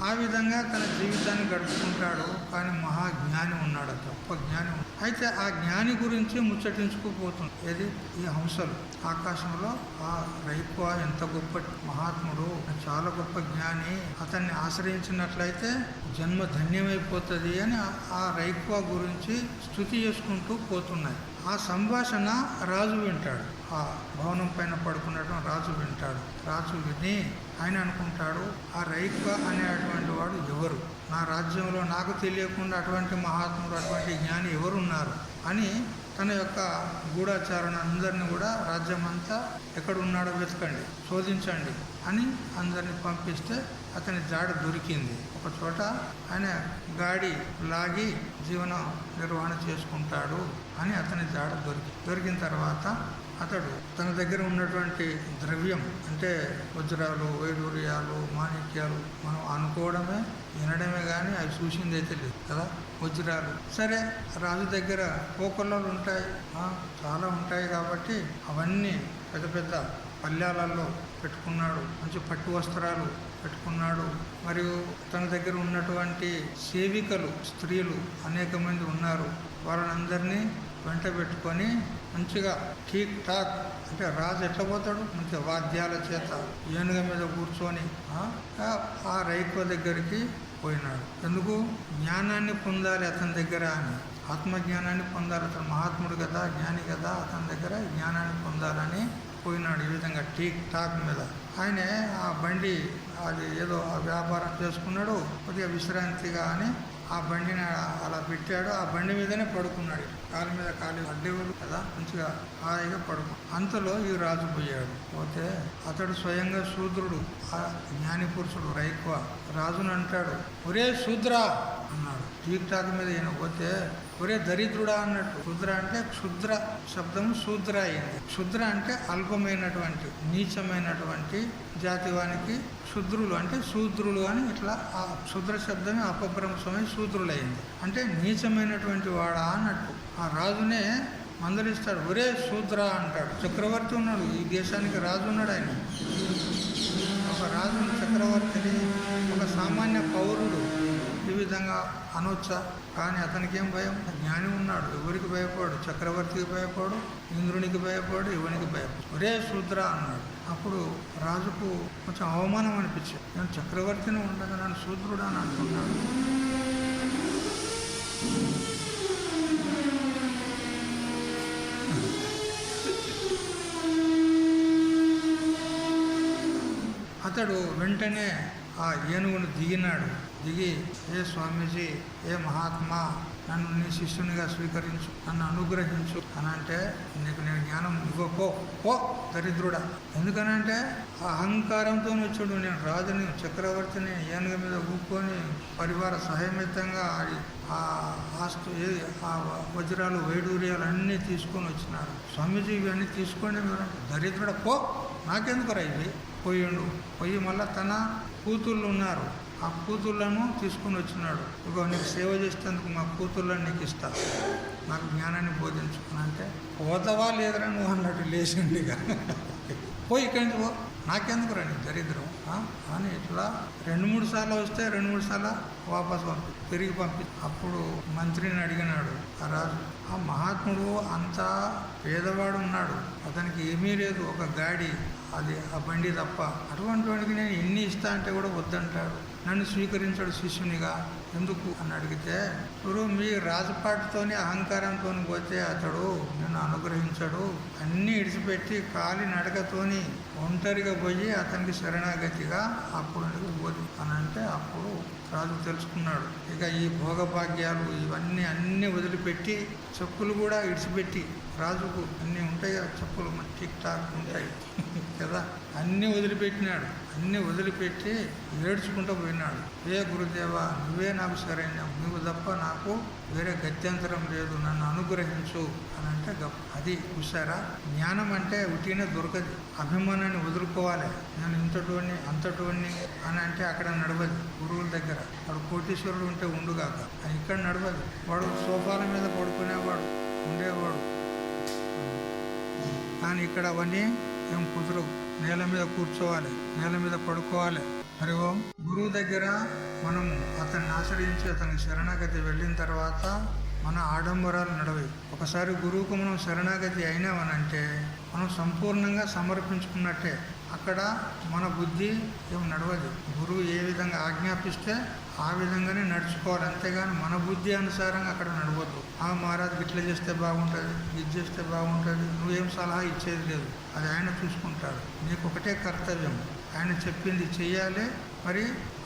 Speaker 1: ఆ విధంగా తన జీవితాన్ని గడుపుకుంటాడు. కానీ మహాజ్ఞాని ఉన్నాడు, గొప్ప జ్ఞాని. అయితే ఆ జ్ఞాని గురించి ముచ్చటించుకుపోతుంది. ఏది ఈ హంసలు ఆకాశంలో. ఆ రైక్వా ఎంత గొప్ప మహాత్ముడు, చాలా గొప్ప జ్ఞాని, అతన్ని ఆశ్రయించినట్లయితే జన్మ ధన్యమైపోతుంది అని ఆ రైక్వా గురించి స్తుతి చేసుకుంటూ పోతున్నాయి. ఆ సంభాషణ రాజు వింటాడు. ఆ భవనం పైన పడుకున్నటువంటి రాజు వింటాడు. రాజు విని ఆయన అనుకుంటాడు, ఆ రైక్వా అనేటువంటి వాడు ఎవరు? నా రాజ్యంలో నాకు తెలియకుండా అటువంటి మహాత్ముడు, అటువంటి జ్ఞాని ఎవరున్నారు అని తన యొక్క గూఢాచారణ అందరినీ కూడా రాజ్యమంతా ఎక్కడున్నాడో వెతకండి, శోధించండి అని అందరిని పంపిస్తే అతని జాడ దొరికింది. ఒక చోట ఆయన గాడి లాగి జీవన నిర్వహణ చేసుకుంటాడు అని అతని జాడ దొరికిన తర్వాత అతడు తన దగ్గర ఉన్నటువంటి ద్రవ్యం అంటే వజ్రాలు, వైడూర్యాలు, మాణిక్యాలు మనం అనుకోవడమే, వినడమే కానీ అవి చూసింది అయితే లేదు కదా. వజ్రాలు సరే, రాజు దగ్గర పోకొల్లలు ఉంటాయి, చాలా ఉంటాయి కాబట్టి అవన్నీ పెద్ద పెద్ద పళ్ళ్యాలలో పెట్టుకున్నాడు. మంచి పట్టు వస్త్రాలు పెట్టుకున్నాడు. మరియు తన దగ్గర ఉన్నటువంటి సేవికలు, స్త్రీలు అనేక మంది ఉన్నారు. వాళ్ళందరినీ వెంట పెట్టుకొని మంచిగా ఠీక్ ఠాక్ అంటే రాజు ఎట్లా పోతాడు, మంచిగా వాద్యాల చేత ఏనుగ మీద కూర్చొని ఆ రైక్వ దగ్గరికి పోయినాడు. ఎందుకు? జ్ఞానాన్ని పొందాలి అతని దగ్గర అని, ఆత్మజ్ఞానాన్ని పొందాలి. అతను మహాత్ముడు కదా, జ్ఞాని కదా, అతని దగ్గర జ్ఞానాన్ని పొందాలని పోయినాడు. ఈ విధంగా ఠీక్ ఠాక్ మీద ఆయనే ఆ బండి అది ఏదో ఆ వ్యాపారం చేసుకున్నాడు. కొద్దిగా విశ్రాంతిగా అని ఆ బండిని అలా పెట్టాడు. ఆ బండి మీదనే పడుకున్నాడు. కాలు మీద కాలు అడ్డేవాడు కదా, మంచిగా హాయిగా పడుకున్నాడు. అంతలో ఈ రాజు పోయాడు. పోతే అతడు స్వయంగా శూద్రుడు, ఆ జ్ఞాని పురుషుడు రైక్వా. రాజును అంటాడు, ఒరే శూద్రా అన్నాడు. టీక్ టాక్ మీద ఈయన పోతే ఒరే దరిద్రుడా అన్నట్టు. శూద్ర అంటే క్షుద్ర శబ్దము శూద్ర అయింది. క్షుద్ర అంటే అల్పమైనటువంటి, నీచమైనటువంటి జాతివానికి శూద్రులు అంటే శూద్రులు అని ఇట్లా ఆ క్షుద్ర శబ్దమే అపభ్రంశమై శూద్రులైంది. అంటే నీచమైనటువంటి వాడా అన్నట్టు. ఆ రాజునే మందలిస్తాడు, ఒరే శూద్ర అంటాడు. చక్రవర్తి ఉన్నాడు, ఈ దేశానికి రాజు ఉన్నాడు. ఆయన ఒక రాజుని, చక్రవర్తిని ఒక సామాన్య పౌరుడు ఈ విధంగా అనొచ్చా? కానీ అతనికి ఏం భయం? జ్ఞాని ఉన్నాడు, ఎవరికి భయపడు, చక్రవర్తికి భయపడు, ఇంద్రునికి భయపడు, ఎవరికి భయపడు. ఒరే శూద్ర అన్నాడు. అప్పుడు రాజుకు కొంచెం అవమానం అనిపించింది. నేను చక్రవర్తిని ఉండగా నన్ను శూద్రుడా అని అంటున్నాడు. అతడు వెంటనే ఆ ఏనుగును దిగినాడు. దిగి, ఏ స్వామీజీ, ఏ మహాత్మా, నన్ను నీ శిష్యునిగా స్వీకరించు, నన్ను అనుగ్రహించు అని అంటే నీకు నేను జ్ఞానం ఇవ్వ పో దరిద్రుడా. ఎందుకనంటే ఆ అహంకారంతో వచ్చాడు. నేను రాజుని, చక్రవర్తిని, ఏనుగ మీద ఊపుకొని పరివార సహేమితంగా ఆ వజ్రాలు వైడూర్యాలు అన్నీ తీసుకొని వచ్చినాడు. స్వామీజీ ఇవన్నీ తీసుకోండి మీరు. దరిద్రుడ పో, నాకెందుకురా ఇవి. పోయి మళ్ళీ తన కూతుళ్ళు ఉన్నారు, ఆ కూతుళ్ళను తీసుకొని వచ్చినాడు. ఇగో నీకు సేవ చేసేందుకు మా కూతుళ్ళని నీకు ఇస్తా, నాకు జ్ఞానాన్ని బోధించుకున్నంటే పోతావా లేదరా నువ్వు అన్నట్టు లేచిండిగా. పోయి ఇక్కడి నుంచి పో, నాకెందుకు రండి దరిద్రం అని ఇట్లా 2-3 సార్లు వస్తే 2-3 సార్లు వాపస్ తిరిగి అప్పుడు మంత్రిని అడిగినాడు ఆ రాజు. ఆ మహాత్ముడు అంతా పేదవాడు ఉన్నాడు, అతనికి ఏమీ లేదు, ఒక గాడి, అది ఆ బండి తప్ప. అటువంటి వాడికి నేను ఎన్ని ఇస్తా అంటే కూడా వద్దంటాడు. నన్ను స్వీకరించాడు శిష్యునిగా, ఎందుకు అని అడిగితే, ఇప్పుడు మీ రాజపాటుతోని అహంకారంతో పోతే అతడు నిన్ను అనుగ్రహించాడు. అన్నీ ఇడిచిపెట్టి కాలి నడకతోని ఒంటరిగా పోయి అతనికి శరణాగతిగా అప్పుడు నీకు బోధి అని అంటే అప్పుడు రాజు తెలుసుకున్నాడు. ఇక ఈ భోగభాగ్యాలు ఇవన్నీ అన్నీ వదిలిపెట్టి, చెప్పులు కూడా ఇడిచిపెట్టి, రాజుకు అన్నీ ఉంటాయి కదా చెప్పులు, టిక్ టాక్ ఉంటాయి కదా, అన్నీ వదిలిపెట్టినాడు. అన్నీ వదిలిపెట్టి ఏడ్చుకుంటూ పోయినాడు. ఏ గురుదేవా, నువ్వే నాకు శరణ్యం, నువ్వు తప్ప నాకు వేరే గత్యంతరం లేదు, నన్ను అనుగ్రహించు అని అంటే అది చూసారా. జ్ఞానం అంటే ఉట్టినే దొరకదు. అభిమానాన్ని వదులుకోవాలి. నేను ఇంతటోని అంతటోని అని అంటే అక్కడ నడవదు. గురువుల దగ్గర వాడు కోటీశ్వరుడు ఉంటే ఉండుగాక, ఇక్కడ నడవదు. వాడు సోఫాల మీద పడుకునేవాడు ఉండేవాడు, కానీ ఇక్కడ అవన్నీ ఏం కుదరవు. నేల మీద కూర్చోవాలి, నేల మీద పడుకోవాలి. మరి గురువు దగ్గర మనం అతన్ని ఆశ్రయించి అతనికి శరణాగతి వెళ్ళిన తర్వాత మన ఆడంబరాలు నడవయి. ఒకసారి గురువుకు మనం శరణాగతి అయినామనంటే మనం సంపూర్ణంగా సమర్పించుకున్నట్టే. అక్కడ మన బుద్ధి ఏం నడవదు. గురువు ఏ విధంగా ఆజ్ఞాపిస్తే ఆ విధంగానే నడుచుకోవాలి, అంతేగాని మన బుద్ధి అనుసారంగా అక్కడ నడవద్దు. మహారాజు ఇట్లా చేస్తే బాగుంటుంది, ఇది చేస్తే బాగుంటుంది, నువ్వేం సలహా ఇచ్చేది లేదు, అది ఆయన చూసుకుంటాడు. నీకు ఒకటే కర్తవ్యం, ఆయన చెప్పింది చెయ్యాలి. మరి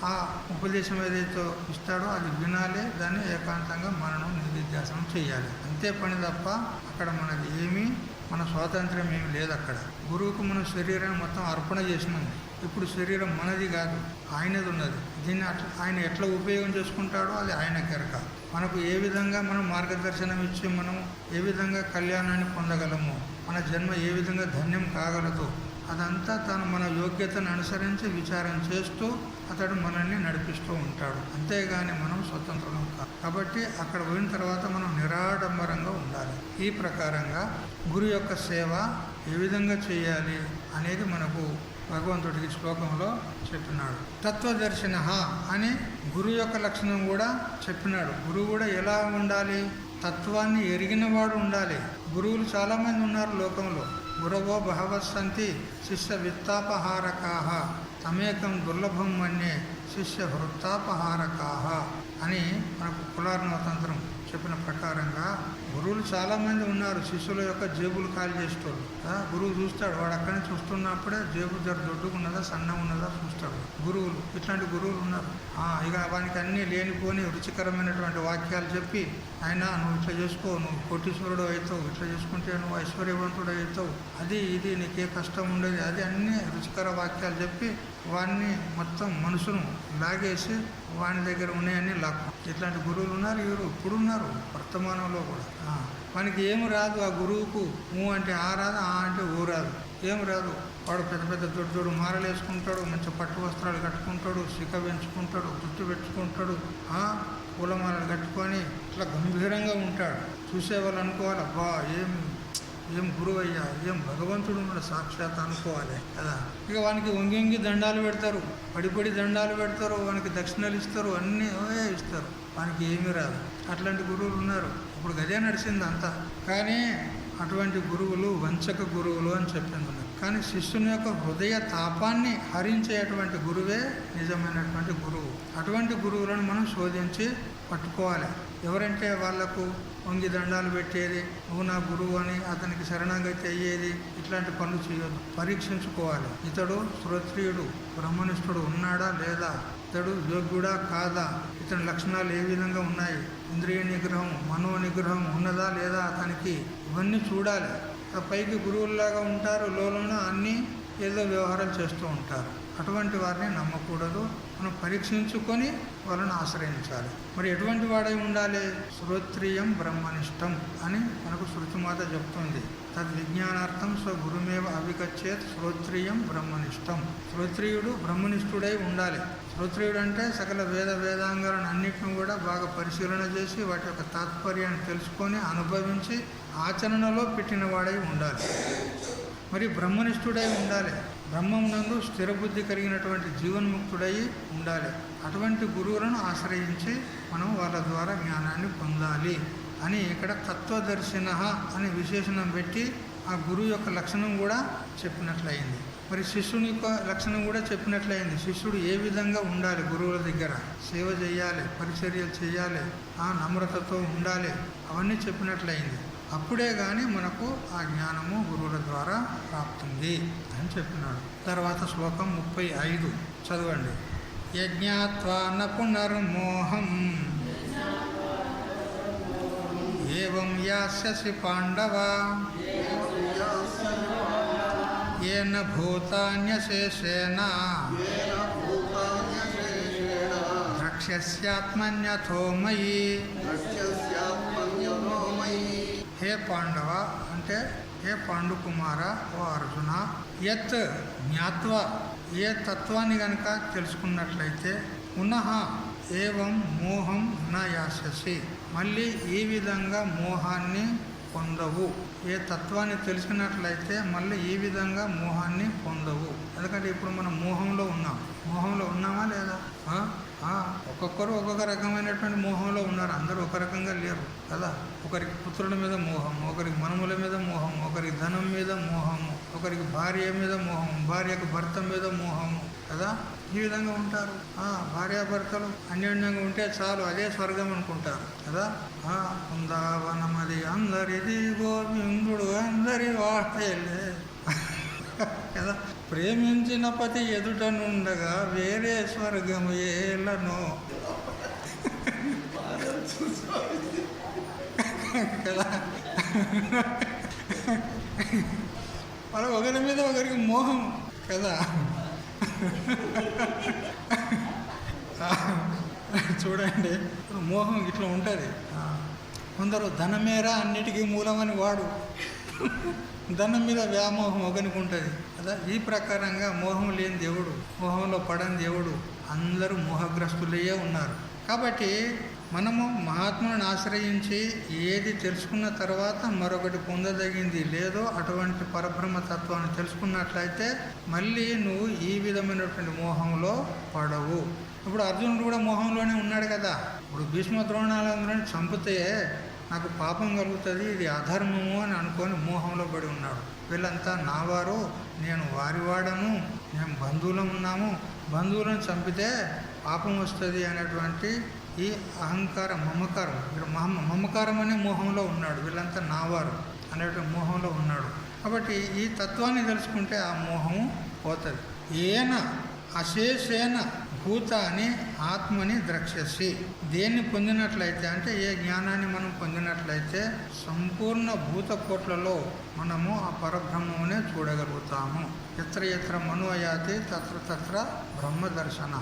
Speaker 1: ఆ ఉపదేశం ఏదైతే ఇస్తాడో అది వినాలి, దాన్ని ఏకాంతంగా మననం నిధిధ్యాసనం చేయాలి, అంతే పని తప్ప అక్కడ మనది ఏమీ మన స్వాతంత్ర్యం ఏమి లేదు. అక్కడ గురువుకు మనం శరీరాన్ని మొత్తం అర్పణ చేసినాం. ఇప్పుడు శరీరం మనది కాదు, ఆయనది ఉన్నది. దీన్ని ఆయన ఎట్లా ఉపయోగం చేసుకుంటాడో అది ఆయన కెరక. మనకు ఏ విధంగా మనం మార్గదర్శనం ఇచ్చి మనం ఏ విధంగా కళ్యాణాన్ని పొందగలము, మన జన్మ ఏ విధంగా ధన్యం కాగలదు, అదంతా తను మన యోగ్యతను అనుసరించి విచారం చేస్తూ అతడు మనల్ని నడిపిస్తూ ఉంటాడు. అంతేగాని మనం స్వతంత్రం కాదు. కాబట్టి అక్కడ పోయిన తర్వాత మనం నిరాడంబరంగా ఉండాలి. ఈ ప్రకారంగా గురు యొక్క సేవ ఏ విధంగా చేయాలి అనేది మనకు భగవంతుడికి శ్లోకంలో చెప్పినాడు. తత్వదర్శన అని గురువు యొక్క లక్షణం కూడా చెప్పినాడు. గురువు కూడా ఎలా ఉండాలి, తత్వాన్ని ఎరిగినవాడు ఉండాలి. గురువులు చాలామంది ఉన్నారు లోకంలో. గురవో బహవస్సంతి శిష్య విత్తాపహారకాహ తమేకం దుర్లభం మన్యే శిష్య వృత్తాపహారకాహ అని మనకు కులార్ణవతంత్రం చెప్పిన ప్రకారంగా గురువులు చాలామంది ఉన్నారు. శిష్యుల యొక్క జేబులు ఖాళీ చేసేటోళ్ళు. గురువు చూస్తాడు, వాడు అక్కడి నుంచి వస్తున్నప్పుడే జేబు జర దొడ్డుగా ఉన్నదా సన్న ఉన్నదా చూస్తాడు. గురువులు ఇట్లాంటి గురువులు ఉన్నారు. ఇక వానికి అన్నీ లేనిపోని రుచికరమైనటువంటి వాక్యాలు చెప్పి, ఆయన నువ్వు ఇట్లా చేసుకో, నువ్వు కోటీశ్వరుడు అవుతావు, ఇట్లా చేసుకుంటే నువ్వు ఐశ్వర్యవంతుడు అవుతావు, అది ఇది నీకే కష్టం ఉండేది, అది అన్నీ రుచికర వాక్యాలు చెప్పి వాడిని మొత్తం మనసును లాగేసి వాని దగ్గర ఉన్నాయని లాక్కు. ఇట్లాంటి గురువులు ఉన్నారు. ఇప్పుడు ఉన్నారు వర్తమానంలో కూడా. మనకి ఏమి రాదు. ఆ గురువుకు అంటే ఆ రాదు, అంటే ఊ రాదు, ఏం రాదు. వాడు పెద్ద పెద్ద దొడ్డు మారలు వేసుకుంటాడు, మంచి పట్టు వస్త్రాలు కట్టుకుంటాడు, శిఖ పెంచుకుంటాడు, జుట్టు పెట్టుకుంటాడు, పూలమాలలు కట్టుకొని ఇట్లా గంభీరంగా ఉంటాడు. చూసేవాళ్ళు అనుకోవాలి, అబ్బా ఏం గురువు అయ్యా, ఏం భగవంతుడు ఉన్నాడు సాక్షాత్ అనుకోవాలి కదా. ఇక వానికి వంగి దండాలు పెడతారు, పడిపడి దండాలు పెడతారు, వానికి దక్షిణలు ఇస్తారు, అన్నీ ఇస్తారు, వానికి ఏమీ రాదు. అట్లాంటి గురువులు ఉన్నారు. ఇప్పుడు గదే నడిచింది అంతా. కానీ అటువంటి గురువులు వంచక గురువులు అని చెప్పింది. కానీ శిష్యుని యొక్క హృదయ తాపాన్ని హరించేటువంటి గురువే నిజమైనటువంటి గురువు. అటువంటి గురువులను మనం శోధించి పట్టుకోవాలి. ఎవరంటే వాళ్లకు వంగి దండాలు పెట్టేది, నువ్వు నా గురువు అని అతనికి శరణాగతి అయ్యేది, ఇట్లాంటి పనులు చేయొద్దు. పరీక్షించుకోవాలి. ఇతడు శ్రోత్రియుడు బ్రహ్మనిష్ఠుడు ఉన్నాడా లేదా, ఇతడు యోగ్యుడా కాదా, ఇతని లక్షణాలు ఏ విధంగా ఉన్నాయి, ఇంద్రియ నిగ్రహం మనో నిగ్రహం ఉన్నదా లేదా అతనికి, ఇవన్నీ చూడాలి. పైకి గురువుల్లాగా ఉంటారు, లోన అన్నీ ఏదో వ్యవహారాలు చేస్తూ ఉంటారు. అటువంటి వారిని నమ్మకూడదు. మనం పరీక్షించుకొని వాళ్ళని ఆశ్రయించాలి. మరి ఎటువంటి వాడై ఉండాలి? శ్రోత్రియం బ్రహ్మనిష్టం అని మనకు శృతిమాత చెప్తుంది. తద్విజ్ఞానార్థం స్వగురుమేవ అవిగచ్చేత్ శ్రోత్రియం బ్రహ్మనిష్టం. శ్రోత్రియుడు బ్రహ్మనిష్ఠుడై ఉండాలి. శ్రోత్రియుడు అంటే సకల వేదాంగాలను అన్నింటిని కూడా బాగా పరిశీలన చేసి వాటి యొక్క తాత్పర్యాన్ని తెలుసుకొని అనుభవించి ఆచరణలో పెట్టిన వాడై ఉండాలి. మరి బ్రహ్మనిష్ఠుడై ఉండాలి. బ్రహ్మమునందు స్థిరబుద్ధి కలిగినటువంటి జీవన్ముక్తుడై ఉండాలి. అటువంటి గురువులను ఆశ్రయించి మనం వాళ్ళ ద్వారా జ్ఞానాన్ని పొందాలి అని ఇక్కడ తత్వదర్శిన అనే విశేషణం పెట్టి ఆ గురువు యొక్క లక్షణం కూడా చెప్పినట్లయింది. మరి శిష్యుని యొక్క లక్షణం కూడా చెప్పినట్లయింది. శిష్యుడు ఏ విధంగా ఉండాలి, గురువుల దగ్గర సేవ చేయాలి, పరిచర్యలు చేయాలి, నమ్రతతో ఉండాలి, అవన్నీ చెప్పినట్లయింది. అప్పుడే కానీ మనకు ఆ జ్ఞానము గురువుల ద్వారా ప్రాప్తుంది అని చెప్పినాడు. తర్వాత శ్లోకం 35 చదవండి. యజ్ఞాత్వా న పునర్మోహం ఏవం యాస్యసి పాండవ ఏన భూతాన్యశేషేణ ద్రక్ష్యస్యాత్మన్యథో మయి. హే పాండవ అంటే హే పాండుకుమార, ఓ అర్జున, యత్ జ్ఞాత్వ ఏ తత్వాన్ని కనుక తెలుసుకున్నట్లయితే పునః ఏవం మోహం న యాస్యసి, మళ్ళీ ఈ విధంగా మోహాన్ని పొందవు. ఏ తత్వాన్ని తెలిసినట్లయితే మళ్ళీ ఈ విధంగా మోహాన్ని పొందవు. ఎందుకంటే ఇప్పుడు మనం మోహంలో ఉన్నామా లేదా? ఒక్కొక్కరు ఒక్కొక్క రకమైనటువంటి మోహంలో ఉన్నారు. అందరూ ఒక రకంగా లేరు కదా. ఒకరికి పుత్రుల మీద మోహం, ఒకరికి మనుముల మీద మోహం, ఒకరికి ధనం మీద మోహము, ఒకరికి భార్య మీద మోహం, భార్యకు భర్త మీద మోహము కదా. ఈ విధంగా ఉంటారు. భార్యాభర్తలు అన్యోన్యంగా ఉంటే చాలు, అదే స్వర్గం అనుకుంటారు కదా. బృందావనమది అందరిది, గోవిందుడు అందరి వాటేలే కదా. ప్రేమించిన పతి ఎదుటనుండగా వేరే స్వర్గము ఏలను కదా. వాళ్ళ ఒకరి మీద ఒకరికి మోహం కదా. చూడండి, మోహం ఇట్లా ఉంటుంది. కొందరు ధనమేరా అన్నిటికీ మూలమని వాడు ధనం మీద వ్యామోహం ఒకనికి ఉంటుంది కదా. ఈ ప్రకారంగా మోహం లేని దేవుడు, మోహంలో పడని దేవుడు, అందరూ మోహగ్రస్తులయ్యే ఉన్నారు. కాబట్టి మనము మహాత్ములను ఆశ్రయించి ఏది తెలుసుకున్న తర్వాత మరొకటి పొందదగింది లేదో అటువంటి పరబ్రహ్మ తత్వాన్ని తెలుసుకున్నట్లయితే మళ్ళీ నువ్వు ఈ విధమైనటువంటి మోహంలో పడవు. ఇప్పుడు అర్జునుడు కూడా మోహంలోనే ఉన్నాడు కదా. ఇప్పుడు భీష్మ ద్రోణాలందరినీ చంపితే నాకు పాపం కలుగుతుంది, ఇది అధర్మము అని అనుకొని మోహంలో పడి ఉన్నాడు. వీళ్ళంతా నావారు, నేను వారి వాడను, మేము బంధువులం ఉన్నాము, బంధువులను చంపితే పాపం వస్తుంది అనేటువంటి ఈ అహంకారం, మమకారం, ఇక్కడ మమకారం అనే మోహంలో ఉన్నాడు. వీళ్ళంతా నావారు అనేటువంటి మోహంలో ఉన్నాడు. కాబట్టి ఈ తత్వాన్ని తెలుసుకుంటే ఆ మోహము పోతుంది. ఏన అశేషేన భూతాన్ని ఆత్మని ద్రక్ష్యసి, దేన్ని పొందినట్లయితే అంటే ఏ జ్ఞానాన్ని మనం పొందినట్లయితే సంపూర్ణ భూతకోట్లలో మనము ఆ పరబ్రహ్మమునే చూడగలుగుతాము. ఎత్ర ఎత్ర మనోయాతి తత్ర తత్ర బ్రహ్మ దర్శన.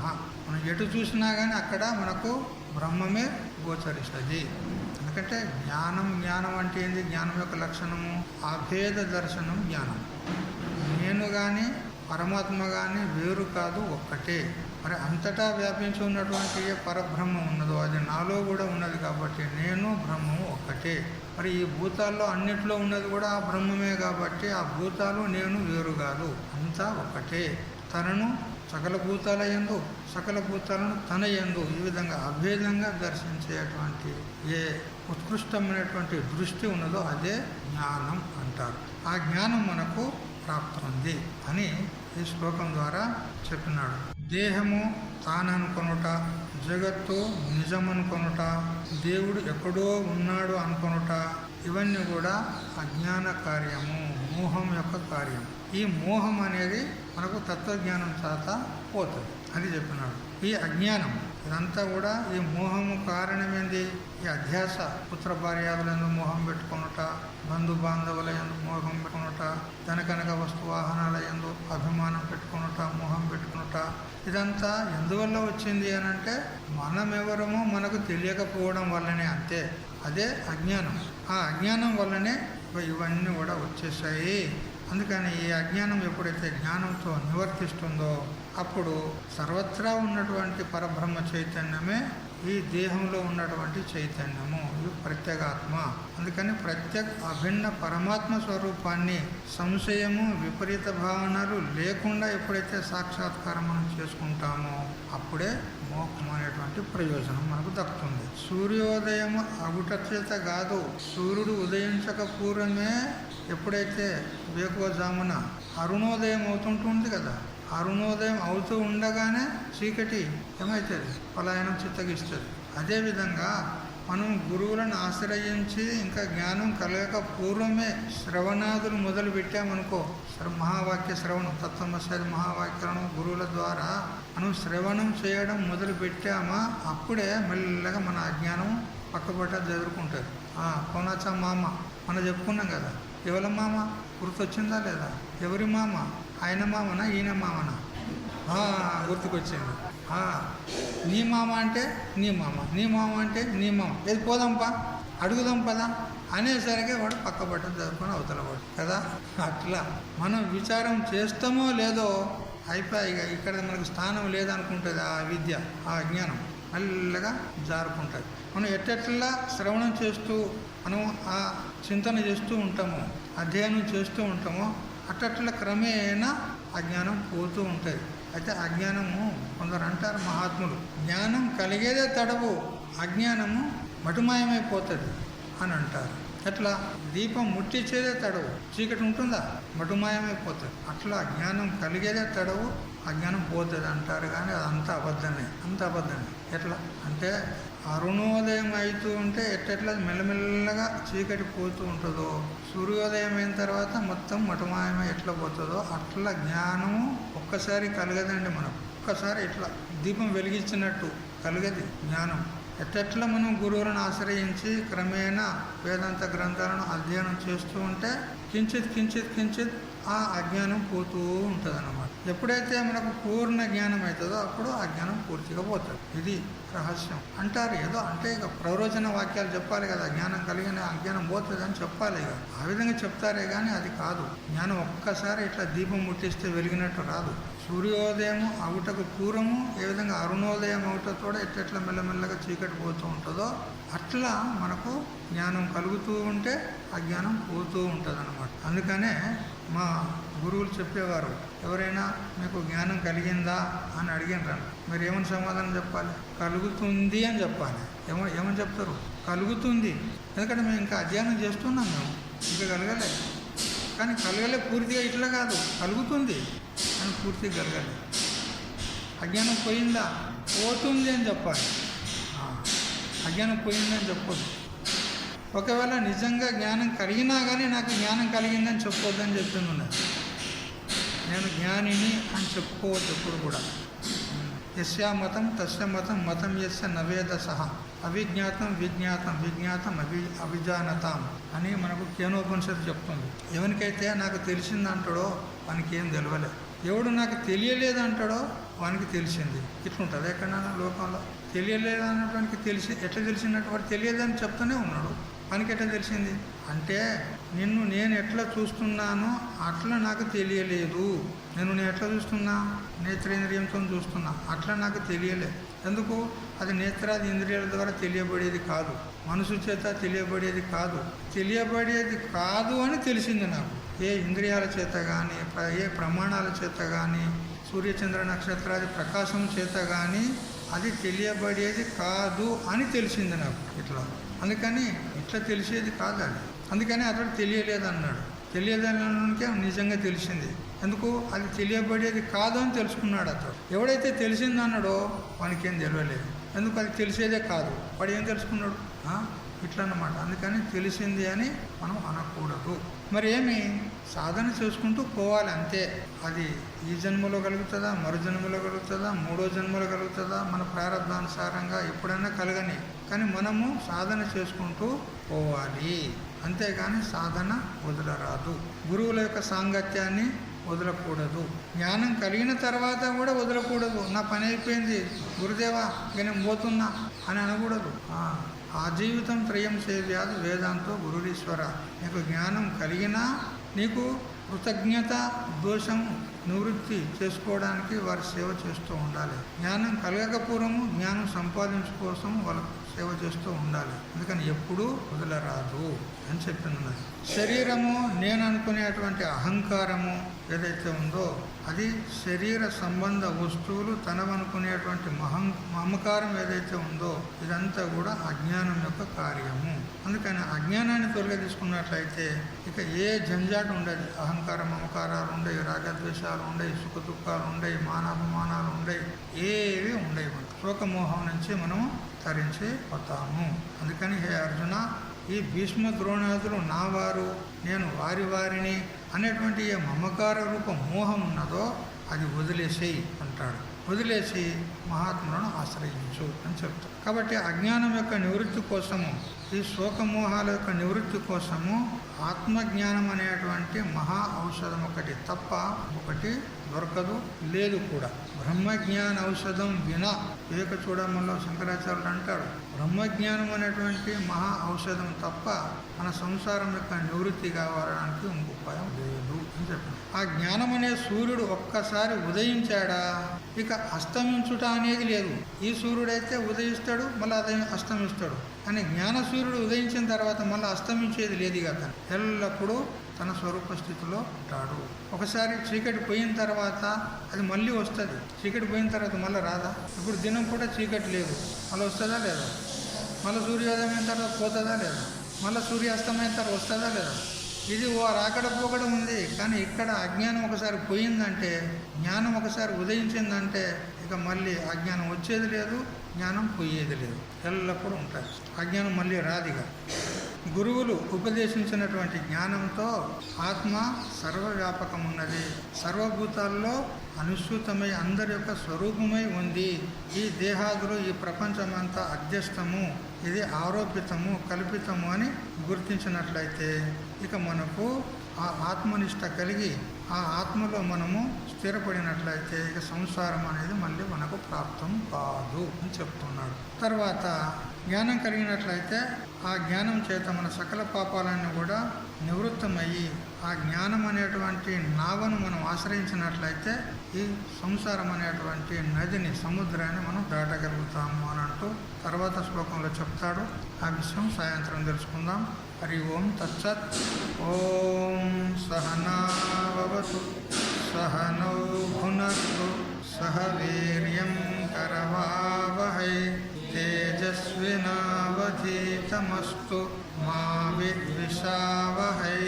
Speaker 1: మనం ఎటు చూసినా కానీ అక్కడ మనకు బ్రహ్మమే గోచరిస్తుంది. ఎందుకంటే జ్ఞానం అంటే ఏంది? జ్ఞానం యొక్క లక్షణము అభేద దర్శనం. జ్ఞానం నేను కానీ పరమాత్మ కానీ వేరు కాదు, ఒక్కటే. మరి అంతటా వ్యాపించి ఉన్నటువంటి ఏ పరబ్రహ్మం ఉన్నదో అది నాలో కూడా ఉన్నది. కాబట్టి నేను బ్రహ్మము ఒక్కటే. మరి ఈ భూతాల్లో అన్నిట్లో ఉన్నది కూడా ఆ బ్రహ్మమే. కాబట్టి ఆ భూతాలు నేను వేరు కాదు, అంతా ఒక్కటే. తనను సకల భూతాల యందు, సకల భూతాలను తన యందు ఈ విధంగా అభేదంగా దర్శించేటువంటి ఏ ఉత్కృష్టమైనటువంటి దృష్టి ఉన్నదో అదే జ్ఞానం అంటారు. ఆ జ్ఞానం మనకు ప్రాప్తుంది అని ఈ శ్లోకం ద్వారా చెప్పినాడు. దేహము తాననుకొనుట, జగత్తు నిజమనుకొనుట, దేవుడు ఎక్కడో ఉన్నాడు అనుకొనుట, ఇవన్నీ కూడా అజ్ఞాన కార్యము, మోహం యొక్క కార్యం. ఈ మోహం అనేది మనకు తత్వజ్ఞానం చేత పోతుంది అని చెప్పినాడు. ఈ అజ్ఞానం ఇదంతా కూడా ఈ మోహము కారణమేంది? ఈ అధ్యాస, పుత్ర భార్యాదులందు మోహం పెట్టుకొనుట, బంధు బాంధవుల యందు మోహం పెట్టుకొనుట, ధనకనక వస్తు వాహనాల యందు అభిమానం పెట్టుకొనుట, మోహం పెట్టుకొనుట, ఇదంతా ఎందువల్ల వచ్చింది అని అంటే మనమెవరమో మనకు తెలియకపోవడం వల్లనే. అంతే, అదే అజ్ఞానం. ఆ అజ్ఞానం వల్లనే ఇవన్నీ కూడా వచ్చేసాయి. అందుకని ఈ అజ్ఞానం ఎప్పుడైతే జ్ఞానంతో నివర్తిస్తుందో అప్పుడు సర్వత్రా ఉన్నటువంటి పరబ్రహ్మ చైతన్యమే ఈ దేహంలో ఉన్నటువంటి చైతన్యము, ఇది ప్రత్యేగాత్మ. అందుకని ప్రత్యేక అభిన్న పరమాత్మ స్వరూపాన్ని సంశయము, విపరీత భావనలు లేకుండా ఎప్పుడైతే సాక్షాత్కారం మనం చేసుకుంటామో అప్పుడే మోక్షం అనేటువంటి ప్రయోజనం మనకు దక్కుతుంది. సూర్యోదయం అగుట చేత కాదు, సూర్యుడు ఉదయించక పూర్వమే ఎప్పుడైతే వేకువజామున అరుణోదయం అవుతుంటుంది కదా, అరుణోదయం అవుతూ ఉండగానే చీకటి ఏమవుతుంది? పలాయనం చిత్తగిస్తుంది. అదేవిధంగా మనం గురువులను ఆశ్రయించి ఇంకా జ్ఞానం కలగక పూర్వమే శ్రవణాదులు మొదలు పెట్టామనుకో, మహావాక్య శ్రవణం, తత్వమసి మహావాక్యాలను గురువుల ద్వారా మనం శ్రవణం చేయడం మొదలు పెట్టామా అప్పుడే మెల్లగా మన అజ్ఞానం పక్కబట్ట జరుపుకుంటుంది. కోనాచా మామ మనం చెప్పుకున్నాం కదా, ఎవరి మామ గుర్తొచ్చిందా లేదా? ఎవరి మామ? ఆయన మామనా ఈయన మామనా? గుర్తుకొచ్చింది. నీ మామ అంటే నీ మామ, నీ మామ అంటే నీ మామ, ఏది పోదాంపా అడుగుదాం పదా అనేసరికి వాడు పక్కబట్ట జరుపుకొని అవతలవాడు కదా. అట్లా మనం విచారం చేస్తామో లేదో అయిపోయి ఇక్కడ మనకు స్థానం లేదనుకుంటుంది ఆ విద్య, ఆ జ్ఞానం మెల్లగా జారుకుంటుంది. మనం ఎట్టెట్లా శ్రవణం చేస్తూ మనం ఆ చింతన చేస్తూ ఉంటామో, అధ్యయనం చేస్తూ ఉంటామో అట్టట్ల క్రమేణా అజ్ఞానం పోతూ ఉంటుంది. అయితే అజ్ఞానము కొందరు అంటారు మహాత్ములు, జ్ఞానం కలిగేదే తడవు, అజ్ఞానము మటుమాయమైపోతుంది అని అంటారు. అట్లా దీపం ముట్టించేదే తడవు, చీకటి ఉంటుందా? మటుమాయమైపోతుంది. అట్లా జ్ఞానం కలిగేదే తడవు, అజ్ఞానం పోతుంది అంటారు. కానీ అదంతా అబద్ధమే, అంత అబద్ధమే. ఎట్లా అంటే అరుణోదయం అవుతూ ఉంటే ఎట్టెట్లా మెల్లమెల్లగా చీకటి పోతూ ఉంటుందో, సూర్యోదయం అయిన తర్వాత మొత్తం మటుమాయమై ఎట్లా పోతుందో అట్లా జ్ఞానము ఒక్కసారి కలగదండి. మనకు ఒక్కసారి ఇట్లా దీపం వెలిగించినట్టు కలగది జ్ఞానం. ఎట్టెట్లా మనం గురువులను ఆశ్రయించి క్రమేణా వేదాంత గ్రంథాలను అధ్యయనం చేస్తూ ఉంటే కించిత్ కించిత్ కించిత్ ఆ అజ్ఞానం పోతూ ఉంటుంది అన్నమాట. ఎప్పుడైతే మనకు పూర్ణ జ్ఞానం అవుతుందో అప్పుడు ఆ జ్ఞానం పూర్తిగా పోతుంది. ఇది రహస్యం అంటారు. ఏదో అంటే ఇక ప్రవచన వాక్యాలు చెప్పాలి కదా, జ్ఞానం కలిగిన అజ్ఞానం పోతుంది అని చెప్పాలి ఇక, ఆ విధంగా చెప్తారే కానీ అది కాదు. జ్ఞానం ఒక్కసారి ఇట్లా దీపం ముట్టిస్తే వెలిగినట్టు రాదు. సూర్యోదయం అవుటకు పూర్వము ఏ విధంగా అరుణోదయం అవుటతో ఎట్లా మెల్లమెల్లగా చీకటి పోతూ ఉంటుందో అట్లా మనకు జ్ఞానం కలుగుతూ ఉంటే అజ్ఞానం పోతూ ఉంటుంది అన్నమాట. అందుకనే మా గురువులు చెప్పేవారు, ఎవరైనా మీకు జ్ఞానం కలిగిందా అని అడిగినారు, మీరు ఏమని సమాధానం చెప్పాలి? కలుగుతుంది అని చెప్పాలి. ఏమని చెప్తారు? కలుగుతుంది. ఎందుకంటే మేము ఇంకా అధ్యయనం చేస్తున్నాం, మేము ఇంకా కలగలే. కానీ కలగలే పూర్తిగా ఇట్లా కాదు, కలుగుతుంది అని పూర్తిగా కలగాలి. అజ్ఞానం పోయిందా? పోతుంది అని చెప్పాలి. అజ్ఞానం పోయిందని చెప్పొద్దు. ఒకవేళ నిజంగా జ్ఞానం కలిగినా కానీ నాకు జ్ఞానం కలిగిందని చెప్పొద్దని చెప్తున్నాను. నేను జ్ఞానిని అని చెప్పుకోవద్దు ఎప్పుడు కూడా. యస్యా మతం తస్య మతం మతం యస్య నవేద సహ అవిజ్ఞాతం విజ్ఞాతం విజ్ఞాతం అవిజానతాం అని మనకు కేనోపనిషత్తు చెప్తుంది. ఎవరికైతే నాకు తెలిసిందంటాడో వానికి ఏం తెలియలే, ఎవడు నాకు తెలియలేదు అంటాడో వానికి తెలిసింది. ఇట్లుంటుంది ఎక్కడైనా లోకంలో. తెలియలేదు అన్నటువంటి తెలిసి ఎట్లా తెలిసినట్టు వాడు తెలియదని చెప్తూనే ఉన్నాడు, వానికి ఎట్లా తెలిసింది అంటే నేను ఎట్లా చూస్తున్నానో అట్లా నాకు తెలియలేదు. నేను ఎట్లా చూస్తున్నా? నేత్రేంద్రియంతో చూస్తున్నా, అట్లా నాకు తెలియలే. ఎందుకు? అది నేత్రాది ఇంద్రియాల ద్వారా తెలియబడేది కాదు, మనసు చేత తెలియబడేది కాదు. తెలియబడేది కాదు అని తెలిసింది నాకు. ఏ ఇంద్రియాల చేత కానీ, ఏ ప్రమాణాల చేత కానీ, సూర్యచంద్ర నక్షత్రాది ప్రకాశం చేత కానీ అది తెలియబడేది కాదు అని తెలిసింది నాకు ఇట్లా. అందుకని ఇట్లా తెలిసేది కాదు, అది అందుకని అతడు తెలియలేదు అన్నాడు. తెలియదనకే నిజంగా తెలిసింది. ఎందుకు? అది తెలియబడేది కాదు అని తెలుసుకున్నాడు అతడు. ఎవడైతే తెలిసిందన్నాడో వానికేం తెలియలేదు. ఎందుకు? అది తెలిసేదే కాదు. వాడు ఏం తెలుసుకున్నాడు? ఇట్లా అన్నమాట. అందుకని తెలిసింది అని మనం అనకూడదు. మరి ఏమి సాధన చేసుకుంటూ పోవాలి అంతే. అది ఈ జన్మలో కలుగుతుందా, మరు జన్మలో కలుగుతుందా, మూడో జన్మలో కలుగుతుందా, మన ప్రారంభానుసారంగా ఎప్పుడైనా కలగని. కానీ మనము సాధన చేసుకుంటూ పోవాలి, అంతేగాని సాధన వదలరాదు. గురువుల యొక్క సాంగత్యాన్ని వదలకూడదు. జ్ఞానం కలిగిన తర్వాత కూడా వదలకూడదు. నా పని అయిపోయింది గురుదేవా నేను పోతున్నా అని అనకూడదు. ఆ జీవితం త్రయం సేవ్యాదు వేదాంతో గురురీశ్వర. నీకు జ్ఞానం కలిగినా నీకు కృతజ్ఞత దోషం నివృత్తి చేసుకోవడానికి వారి సేవ చేస్తూ ఉండాలి. జ్ఞానం కలగకపూర్వము జ్ఞానం సంపాదించుకోసం వాళ్ళ సేవ చేస్తూ ఉండాలి. అందుకని ఎప్పుడూ వదలరాదు అని చెప్తున్నది. శరీరము నేను అనుకునేటువంటి అహంకారము ఏదైతే ఉందో అది శరీర సంబంధ వస్తువులు తనవనుకునేటువంటి మమకారం ఏదైతే ఉందో ఇదంతా కూడా అజ్ఞానం యొక్క కార్యము. అందుకని అజ్ఞానాన్ని తొలగించుకున్నట్లయితే ఇక ఏ జంజాటు ఉండదు. అహంకారం మమకారాలు ఉండవు, రాగద్వేషాలు ఉండవు, సుఖ దుఃఖాలు ఉండవు, మానాభిమానాలు ఉండవు, ఏవి ఉండవు. శోకమోహం నుంచి మనం తరించి పోతాము. అందుకని హే అర్జున, ఈ భీష్మ ద్రోణాదులు నా వారు, నేను వారిని అనేటువంటి ఏ మమకార రూప మోహం ఉన్నదో అది వదిలేసేయి అంటాడు. వదిలేసి మహాత్ములను ఆశ్రయించు అని చెప్తాడు. కాబట్టి అజ్ఞానం యొక్క నివృత్తి కోసము, ఈ శోకమోహాల యొక్క నివృత్తి కోసము ఆత్మజ్ఞానం అనేటువంటి మహా ఔషధం ఒకటి తప్ప ఒకటి దొరకదు, లేదు కూడా. బ్రహ్మజ్ఞాన ఔషధం వినా వివేక చూడమంలో శంకరాచార్యులు అంటాడు, బ్రహ్మజ్ఞానం అనేటువంటి మహా ఔషధం తప్ప మన సంసారం యొక్క నివృత్తి కావడానికి ఇంకొక ఉపాయం లేదు అని చెప్పాడు. ఆ జ్ఞానం అనే సూర్యుడు ఒక్కసారి ఉదయించాడా ఇక అస్తమించుట అనేది లేదు. ఈ సూర్యుడైతే ఉదయిస్తాడు, మళ్ళీ అస్తమిస్తాడు. కానీ జ్ఞాన సూర్యుడు ఉదయించిన తర్వాత మళ్ళీ అస్తమించేది లేదు కదా. ఎల్లప్పుడూ తన స్వరూప స్థితిలో ఉంటాడు. ఒకసారి చీకటి పోయిన తర్వాత అది మళ్ళీ వస్తుంది. చీకటి పోయిన తర్వాత మళ్ళీ రాదా? ఇప్పుడు దినం కూడా చీకటి లేదు, మళ్ళీ వస్తుందా లేదా? మళ్ళీ సూర్యోదయం అయిన తర్వాత పోతుందా లేదా? మళ్ళీ సూర్యాస్తమైన తర్వాత వస్తుందా లేదా? ఇది రాకడ పోకడ ఉంది. కానీ ఇక్కడ అజ్ఞానం ఒకసారి పోయిందంటే, జ్ఞానం ఒకసారి ఉదయించిందంటే ఇక మళ్ళీ అజ్ఞానం వచ్చేది లేదు, జ్ఞానం పోయేది లేదు, ఎల్లప్పుడూ ఉంటుంది. అజ్ఞానం మళ్ళీ రాదిగా. గురువులు ఉపదేశించినటువంటి జ్ఞానంతో ఆత్మ సర్వవ్యాపకం ఉన్నది, సర్వభూతాల్లో అనుసూతమై అందరి యొక్క స్వరూపమై ఉంది. ఈ దేహాదులు ఈ ప్రపంచమంతా అధ్యస్థము, ఇది ఆరోపితము కల్పితము అని గుర్తించినట్లయితే ఇక మనకు ఆ ఆత్మనిష్ట కలిగి ఆ ఆత్మలో మనము స్థిరపడినట్లయితే ఇక సంసారం అనేది మళ్ళీ మనకు ప్రాప్తం కాదు అని చెప్తున్నాడు. తర్వాత జ్ఞానం కలిగినట్లయితే ఆ జ్ఞానం చేత మన సకల పాపాలన్నీ కూడా నివృత్తమయ్యి ఆ జ్ఞానం అనేటువంటి నావను మనం ఆశ్రయించినట్లయితే ఈ సంసారం అనేటువంటి నదిని సముద్రాన్ని మనం దాటగలుగుతాము అని అంటూ తర్వాత శ్లోకంలో చెప్తాడు. ఆ విషయం సాయంత్రం తెలుసుకుందాం. హరి ఓం తత్సత్. ఓం సహనావతు సహనౌ భునక్తు సహ వీర్యం కరవావహై తేజస్వినావధీతమస్తు మా విద్విషావహై.